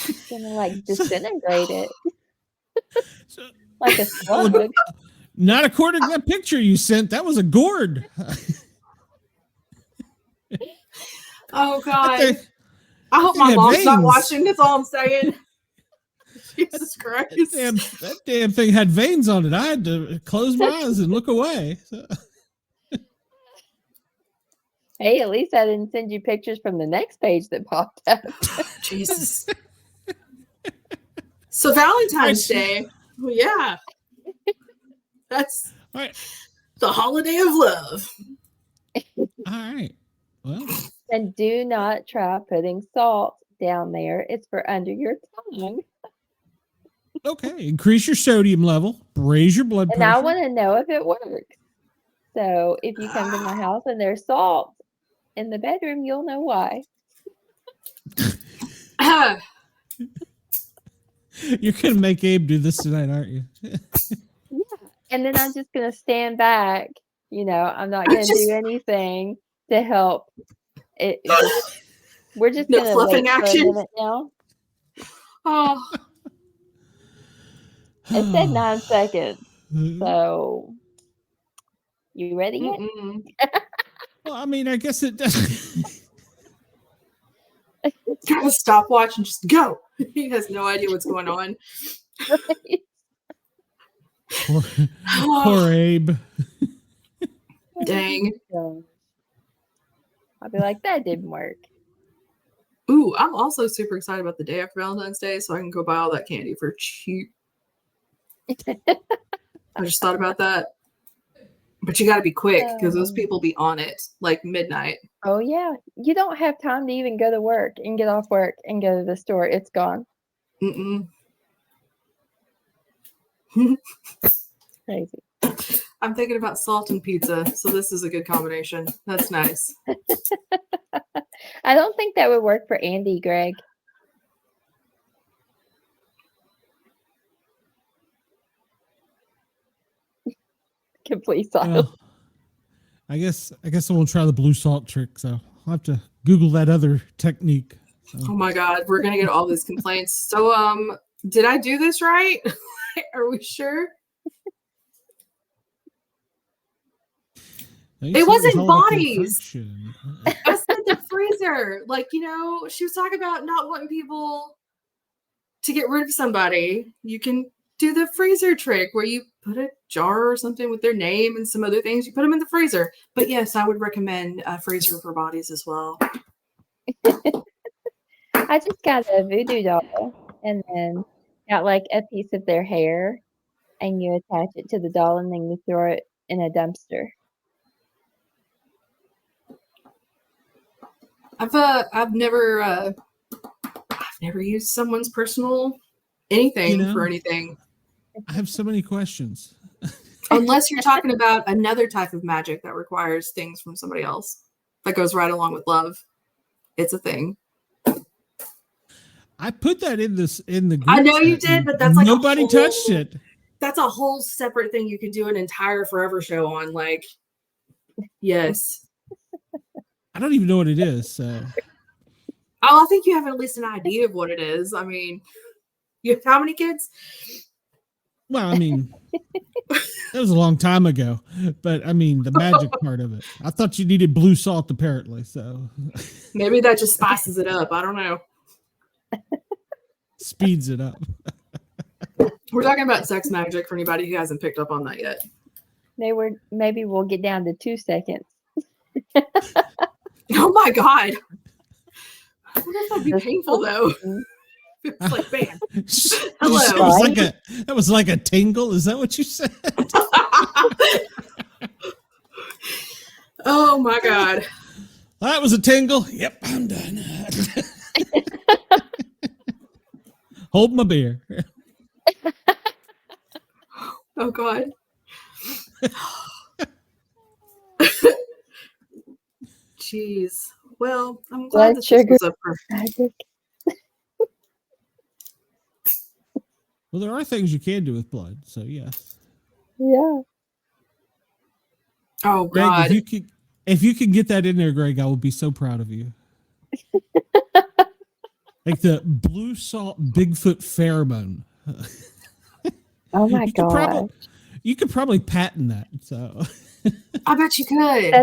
It's gonna like disintegrate it. So, Like a slug. Not according to that picture you sent. That was a gourd. Oh God! I hope my mom's not watching. That's all I'm saying. Jesus Christ! That damn thing had veins on it. I had to close my eyes and look away. So. Hey, at least I didn't send you pictures from the next page that popped up. Jesus. So Valentine's Day, well, yeah, that's right. the holiday of love. All right. Well, And do not try putting salt down there. It's for under your tongue. okay. Increase your sodium level. Raise your blood And pressure. I want to know if it works. So if you come to my house and there's salt in the bedroom, you'll know why. You're going to make Abe do this tonight, aren't you? Yeah. And then I'm just going to stand back. I'm not going to do anything to help. We're just No going to fluffing wait for a action? minute now. Oh, It said 9 seconds. So, you ready yet? Well, I mean, I guess it does. Got a stopwatch and just go. He has no idea what's going on. Poor Abe. Dang. I'll be like, that didn't work. Ooh, I'm also super excited about the day after Valentine's Day, so I can go buy all that candy for cheap. I just thought about that. But you got to be quick because those people be on it like midnight. Oh, yeah. You don't have time to even go to work and get off work and go to the store. It's gone. Crazy. I'm thinking about salt and pizza, so this is a good combination. That's nice. I don't think that would work for Andy, Greg. Complete silence. Well, I guess I won't try the blue salt trick, so I'll have to Google that other technique. So. Oh my God, we're gonna get all these complaints. So, did I do this right? Are we sure? It wasn't bodies. I said the freezer. Like, she was talking about not wanting people to get rid of somebody. You can do the freezer trick where you put a jar or something with their name and some other things. You put them in the freezer. But yes, I would recommend a freezer for bodies as well. I just got a voodoo doll and then got like a piece of their hair and you attach it to the doll and then you throw it in a dumpster. I've never used someone's personal anything for anything. I have so many questions. Unless you're talking about another type of magic that requires things from somebody else that goes right along with love. It's a thing. I put that in the group I know you did, but that's like nobody touched it. That's a whole separate thing you could do an entire forever show on. Like, yes. I don't even know what it is. So. I think you have at least an idea of what it is. I mean, you have how many kids? Well, I mean, that was a long time ago, but I mean, the magic part of it. I thought you needed blue salt, apparently. So maybe that just spices it up. I don't know. Speeds it up. We're talking about sex magic for anybody who hasn't picked up on that yet. Maybe we'll get down to 2 seconds. Oh my God. I wonder if that'd be painful though. It's like, bam. Hello. That was like a tingle. Is that what you said? Oh my God. That was a tingle. Yep, I'm done. Hold my beer. Oh God. Jeez. Well, I'm glad this was up for magic. Well, there are things you can do with blood, so yes. Yeah. Oh Greg, God! if you could get that in there, Greg, I will be so proud of you. Like the blue salt Bigfoot pheromone. Oh my God! You could probably patent that. So I bet you could.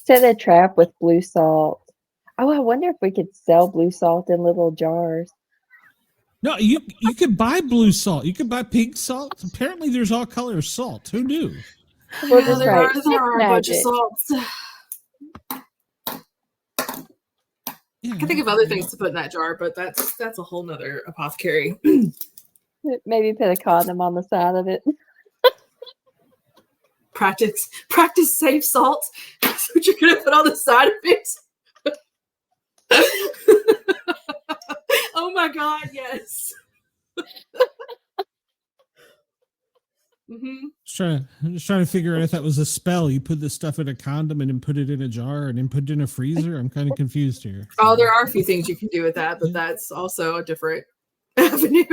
Set a trap with blue salt. Oh, I wonder if we could sell blue salt in little jars. No, you could buy blue salt. You could buy pink salt. Apparently, there's all color of salt. Who knew? Well, there are a bunch of salts. Yeah, I can think of other things to put in that jar, but that's a whole nother apothecary. Maybe put a condom on the side of it. Practice safe salt. That's what you're gonna put on the side of it. Oh my God, yes. Mm-hmm. Just trying to figure out if that was a spell. You put this stuff in a condom and then put it in a jar and then put it in a freezer. I'm kind of confused here. Oh, there are a few things you can do with that, but that's also a different avenue.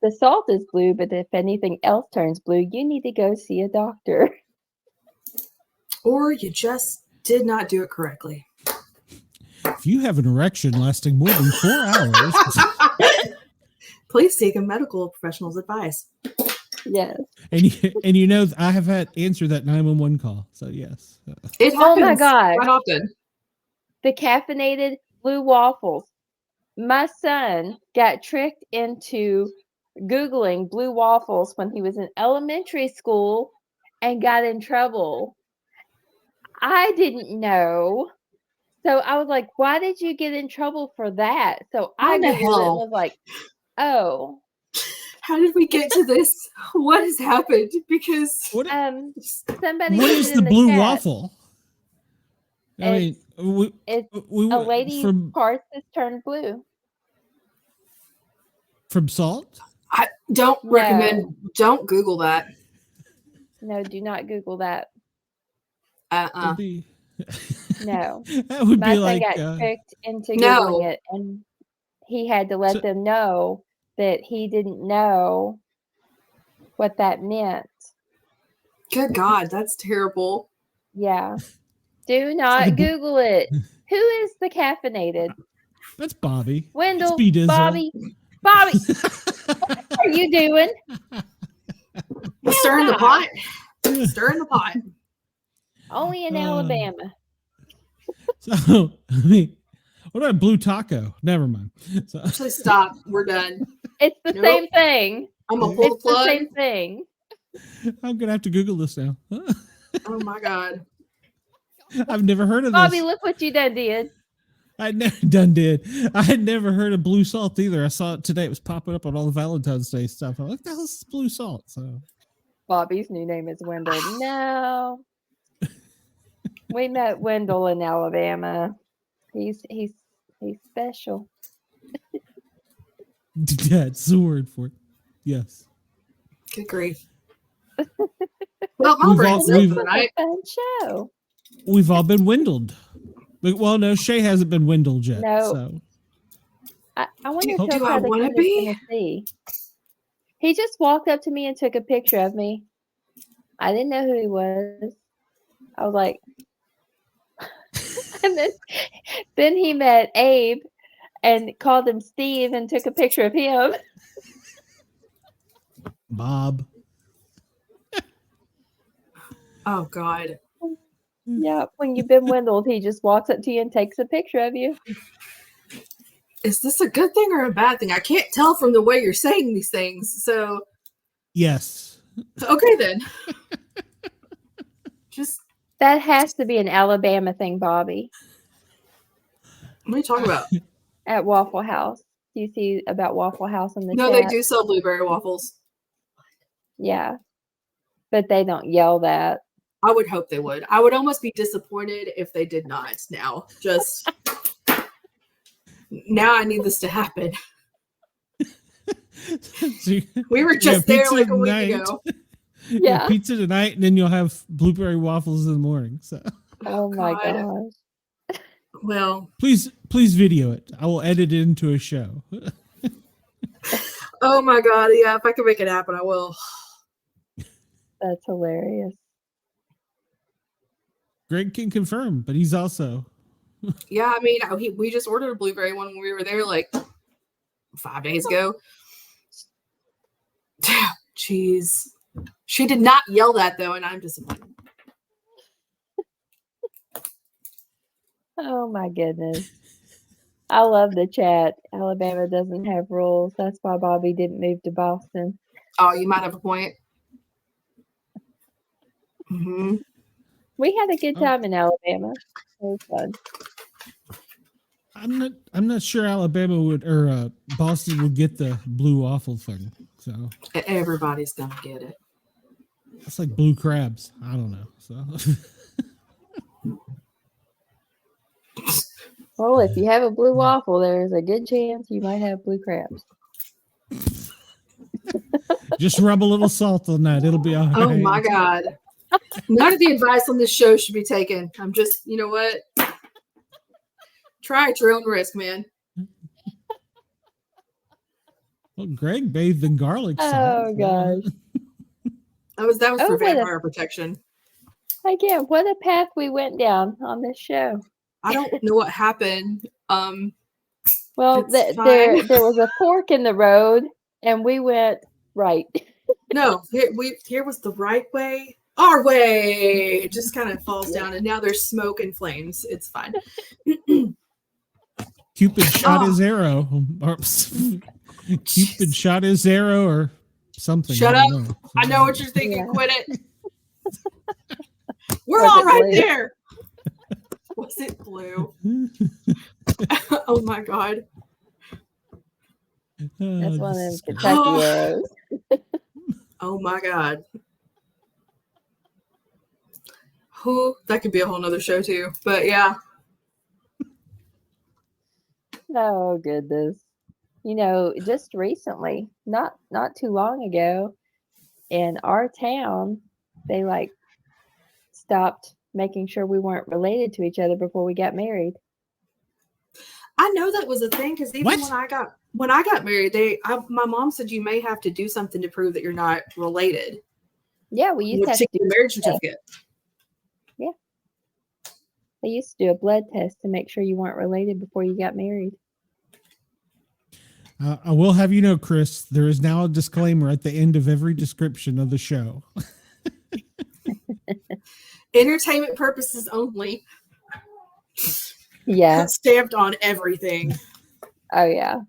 The salt is blue, but if anything else turns blue, you need to go see a doctor. Or you just did not do it correctly. If you have an erection lasting more than 4 hours, please seek a medical professional's advice. Yes. And you know, I have had answered that 911 call. So yes. It happens Oh my God. quite often. The caffeinated blue waffles. My son got tricked into Googling blue waffles when he was in elementary school and got in trouble. I didn't know. So I was like, why did you get in trouble for that? So I Googled it and was like, oh. How did we get to this? What has happened? Because somebody what is the blue waffle? I mean, it's a lady's parts has turned blue. From salt? I don't recommend. Don't Google that. No, do not Google that. No. That would My be son like got tricked into Googling it, and he had to let them know that he didn't know what that meant. Good God, that's terrible. Yeah. Do not Google it. Who is the caffeinated? That's Bobby. Wendell. Bobby. What are you doing? Stirring the pot. Stirring the pot. Only in Alabama. So, I mean, what about blue taco? Never mind. So. Actually, stop. We're done. It's the same thing. I'm going to pull the plug. The same thing. I'm going to have to Google this now. Oh, my God. I've never heard of this. Bobby, look what you did. I had never heard of blue salt either. I saw it today. It was popping up on all the Valentine's Day stuff. I'm like, the hell is blue salt? So Bobby's new name is Wendell. No. We met Wendell in Alabama. He's special. That's the word for it. Yes. Good grief. Well, my brain's a fun show. We've all been windled. Well, no, Shay hasn't been windled yet. No. So. I wonder if do I want to be? Tennessee. He just walked up to me and took a picture of me. I didn't know who he was. I was like, and then he met Abe and called him Steve and took a picture of him. Bob. Oh, God. Yeah, when you've been windled, he just walks up to you and takes a picture of you. Is this a good thing or a bad thing? I can't tell from the way you're saying these things. So, yes. Okay, then. That has to be an Alabama thing, Bobby. What are you talking about? At Waffle House. Do you see about Waffle House in the chat? No, they do sell blueberry waffles. Yeah. But they don't yell that. I would hope they would. I would almost be disappointed if they did not now. Just now I need this to happen. We were just there like a week ago. Yeah. Pizza tonight, and then you'll have blueberry waffles in the morning. So. Oh my gosh. Well, please video it. I will edit it into a show. Oh my God. Yeah, if I can make it happen, I will. That's hilarious. Greg can confirm, but he's also. Yeah, I mean, we just ordered a blueberry one when we were there like 5 days ago. Jeez. She did not yell that though, and I'm disappointed. Oh my goodness. I love the chat. Alabama doesn't have rules. That's why Bobby didn't move to Boston. Oh, you might have a point. Mm-hmm. We had a good time in Alabama. It was fun. I'm not sure Alabama would or Boston would get the blue waffle thing. So Everybody's gonna get it. it's like blue crabs. I don't know. So Well, if you have a blue waffle, there's a good chance you might have blue crabs. just rub a little salt on that. It'll be all right. Oh my God. None of the advice on this show should be taken. I'm just, you know what? Try at your own risk, man. Well, Greg bathed in garlic salt. Oh gosh. That was for what vampire protection. Again, what a path we went down on this show. I don't know what happened. Well, It's there fine. was a fork in the road, and we went right. No, here was the right way. Our way. It just kind of falls down, and now there's smoke and flames. It's fine. Cupid shot his arrow. Or, Cupid shot his arrow or something. Shut I up. don't know. I know what you're thinking. Yeah. Quit it. We're Was all it right blue? there. Was it blue? Oh my God. That's one of them this is great. Kentucky arrows. Oh my God. Who? That could be a whole nother show too. But yeah. Oh goodness. Just recently, not too long ago, in our town, they stopped making sure we weren't related to each other before we got married. I know that was a thing because even when I got married, my mom said you may have to do something to prove that you're not related. Yeah, we used to have to to get do a marriage certificate. Yeah. They used to do a blood test to make sure you weren't related before you got married. I will have you know, Chris, there is now a disclaimer at the end of every description of the show. Entertainment purposes only. Yeah. Stamped on everything. Oh yeah.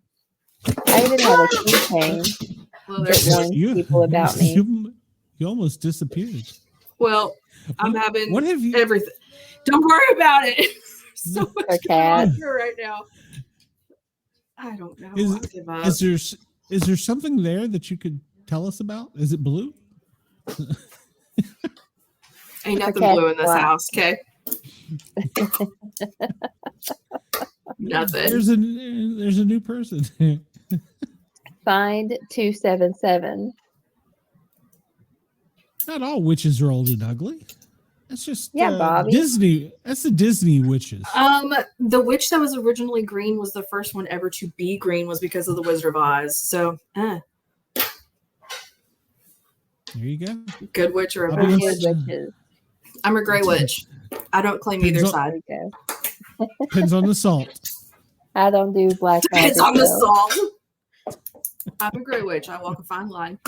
I even have a keychain Well, that warns people about me. You almost disappeared. Well, I'm having what have you? everything. Don't worry about it. So much going on here right now. I don't know. Is there something there that you could tell us about? Is it blue? Ain't nothing blue in this house, okay? Nothing. There's a new person. Find 277. Not all witches are old and ugly. That's just Bobby. Disney. That's the Disney witches. The witch that was originally green was the first one ever to be green was because of the Wizard of Oz. So, There you go. Good witch or a I'll bad be witch. Witches. I'm a gray witch. I don't claim either side. Depends on the salt. I don't do black magic. Depends on the salt. I'm a gray witch. I walk a fine line.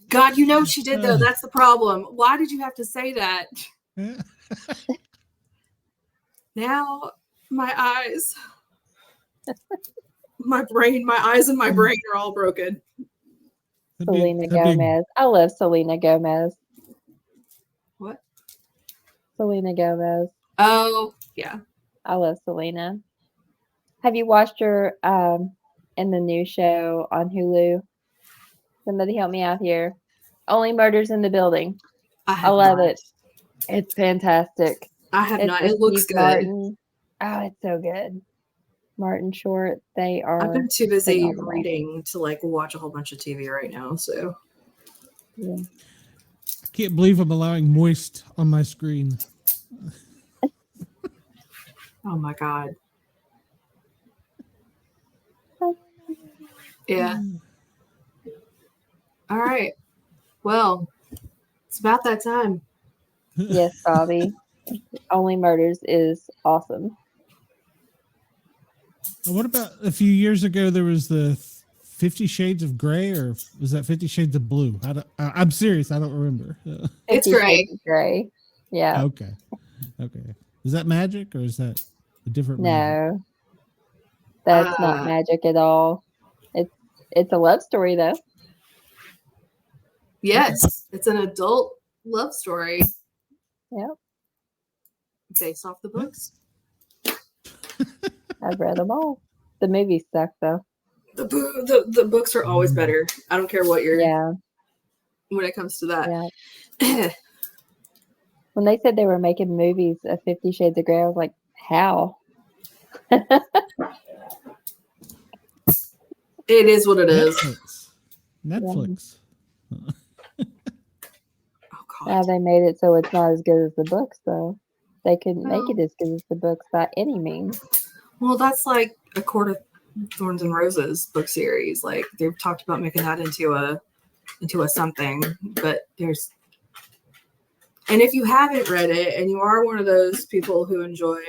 God, you know she did though. That's the problem. Why did you have to say that? Now my eyes, my eyes and my brain are all broken. Selena Gomez. I love Selena Gomez. What? Selena Gomez. Oh, yeah. I love Selena. Have you watched her in the new show on Hulu? Somebody help me out here. Only Murders in the Building. I love it. It's fantastic. I have not. It looks good. Martin. Oh, it's so good. Martin Short. They are. I've been too busy reading to watch a whole bunch of TV right now. So. Yeah. I can't believe I'm allowing moist on my screen. Oh my God. Yeah. All right. Well, it's about that time. Yes, Bobby. Only Murders is awesome. What about a few years ago? There was the 50 Shades of Grey, or was that 50 Shades of Blue? I'm serious. I don't remember. It's gray. Gray. Yeah. Okay. Is that magic or is that a different? Magic? No, that's not magic at all. It's a love story though. Yes, it's an adult love story. Yep. based off the books. I've read them all. The movies suck though. The books are always better. I don't care what you're when it comes to that. Yeah. When they said they were making movies of 50 Shades of Grey, I was like, how? It is what it is. Netflix. Oh God. Now they made it so it's not as good as the books, though. They couldn't make it as good as the books by any means. Well, that's like A Court of Thorns and Roses book series. Like they've talked about making that into a something, but there's. And if you haven't read it and you are one of those people who enjoy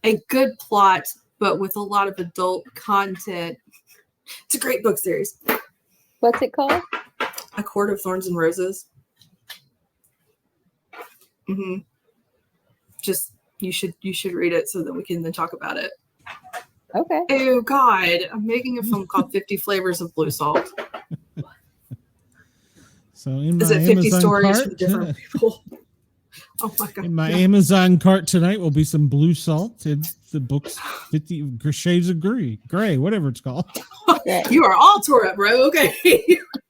a good plot, but with a lot of adult content, it's a great book series. What's it called? A Court of Thorns and Roses. Just you should read it so that we can then talk about it. Okay. Oh God, I'm making a film called 50 Flavors of Blue Salt. So in Is my it 50 Amazon stories cart, from different people? Oh my God. In my Amazon cart tonight will be some blue salt and the books 50 Shades of Gray, whatever it's called. You are all tore up, bro. Okay.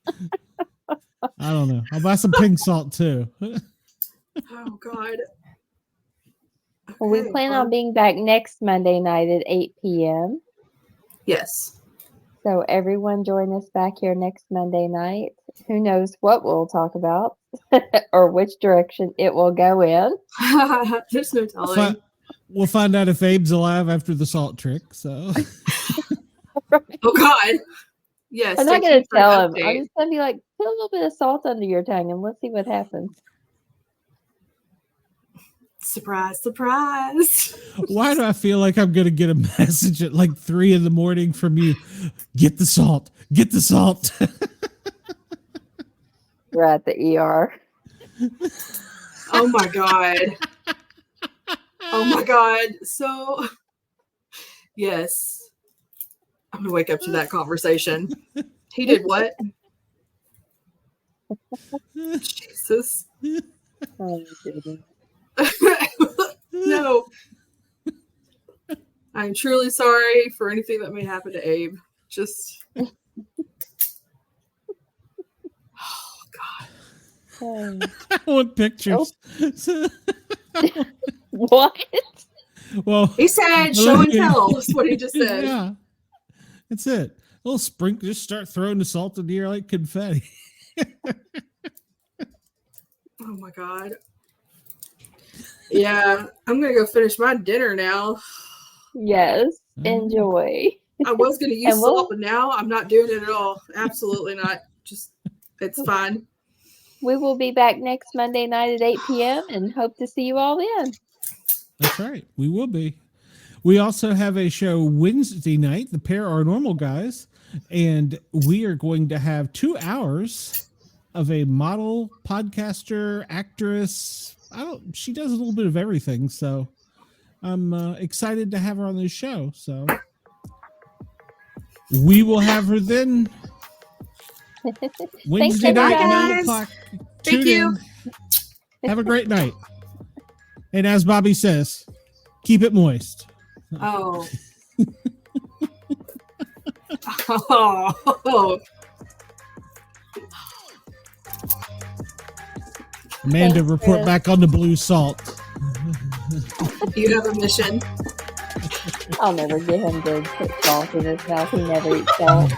I don't know. I'll buy some pink salt too. Oh God. Well, we plan on being back next Monday night at 8 p.m. Yes. So everyone join us back here next Monday night. Who knows what we'll talk about or which direction it will go in. There's no telling. We'll find out if Abe's alive after the salt trick. So. Oh God. Yes. I'm not going to tell him. I'm just going to be like, put a little bit of salt under your tongue and let's see what happens. Surprise, surprise. Why do I feel like I'm going to get a message at like 3 a.m. from you? Get the salt. Get the salt. We're at the ER. Oh my God. Oh my God. So, yes. I'm going to wake up to that conversation. He did what? Jesus. Oh, goodness. No. I'm truly sorry for anything that may happen to Abe. Just. Oh, God. I want pictures. Oh. What? Well, he said show and tell. That's what he just said. Yeah. That's it. A little sprinkle. Just start throwing the salt in the air like confetti. Oh my God. Yeah, I'm gonna go finish my dinner now. Yes, enjoy. I was gonna use salt, but now I'm not doing it at all. Absolutely not. Just it's fine. We will be back next Monday night at 8 p.m. and hope to see you all then. That's right. We will be. We also have a show Wednesday night, the Paranormal Guys, and we are going to have 2 hours of a model, podcaster, actress. She does a little bit of everything, so I'm excited to have her on this show. So we will have her then. Wednesday night, 9 o'clock. Thank you. Have a great night. And as Bobby says, keep it moist. Oh. Oh. Amanda, Thanks, report Chris. back on the blue salt. You have a mission. I'll never get him to put salt in his mouth. He never eats salt.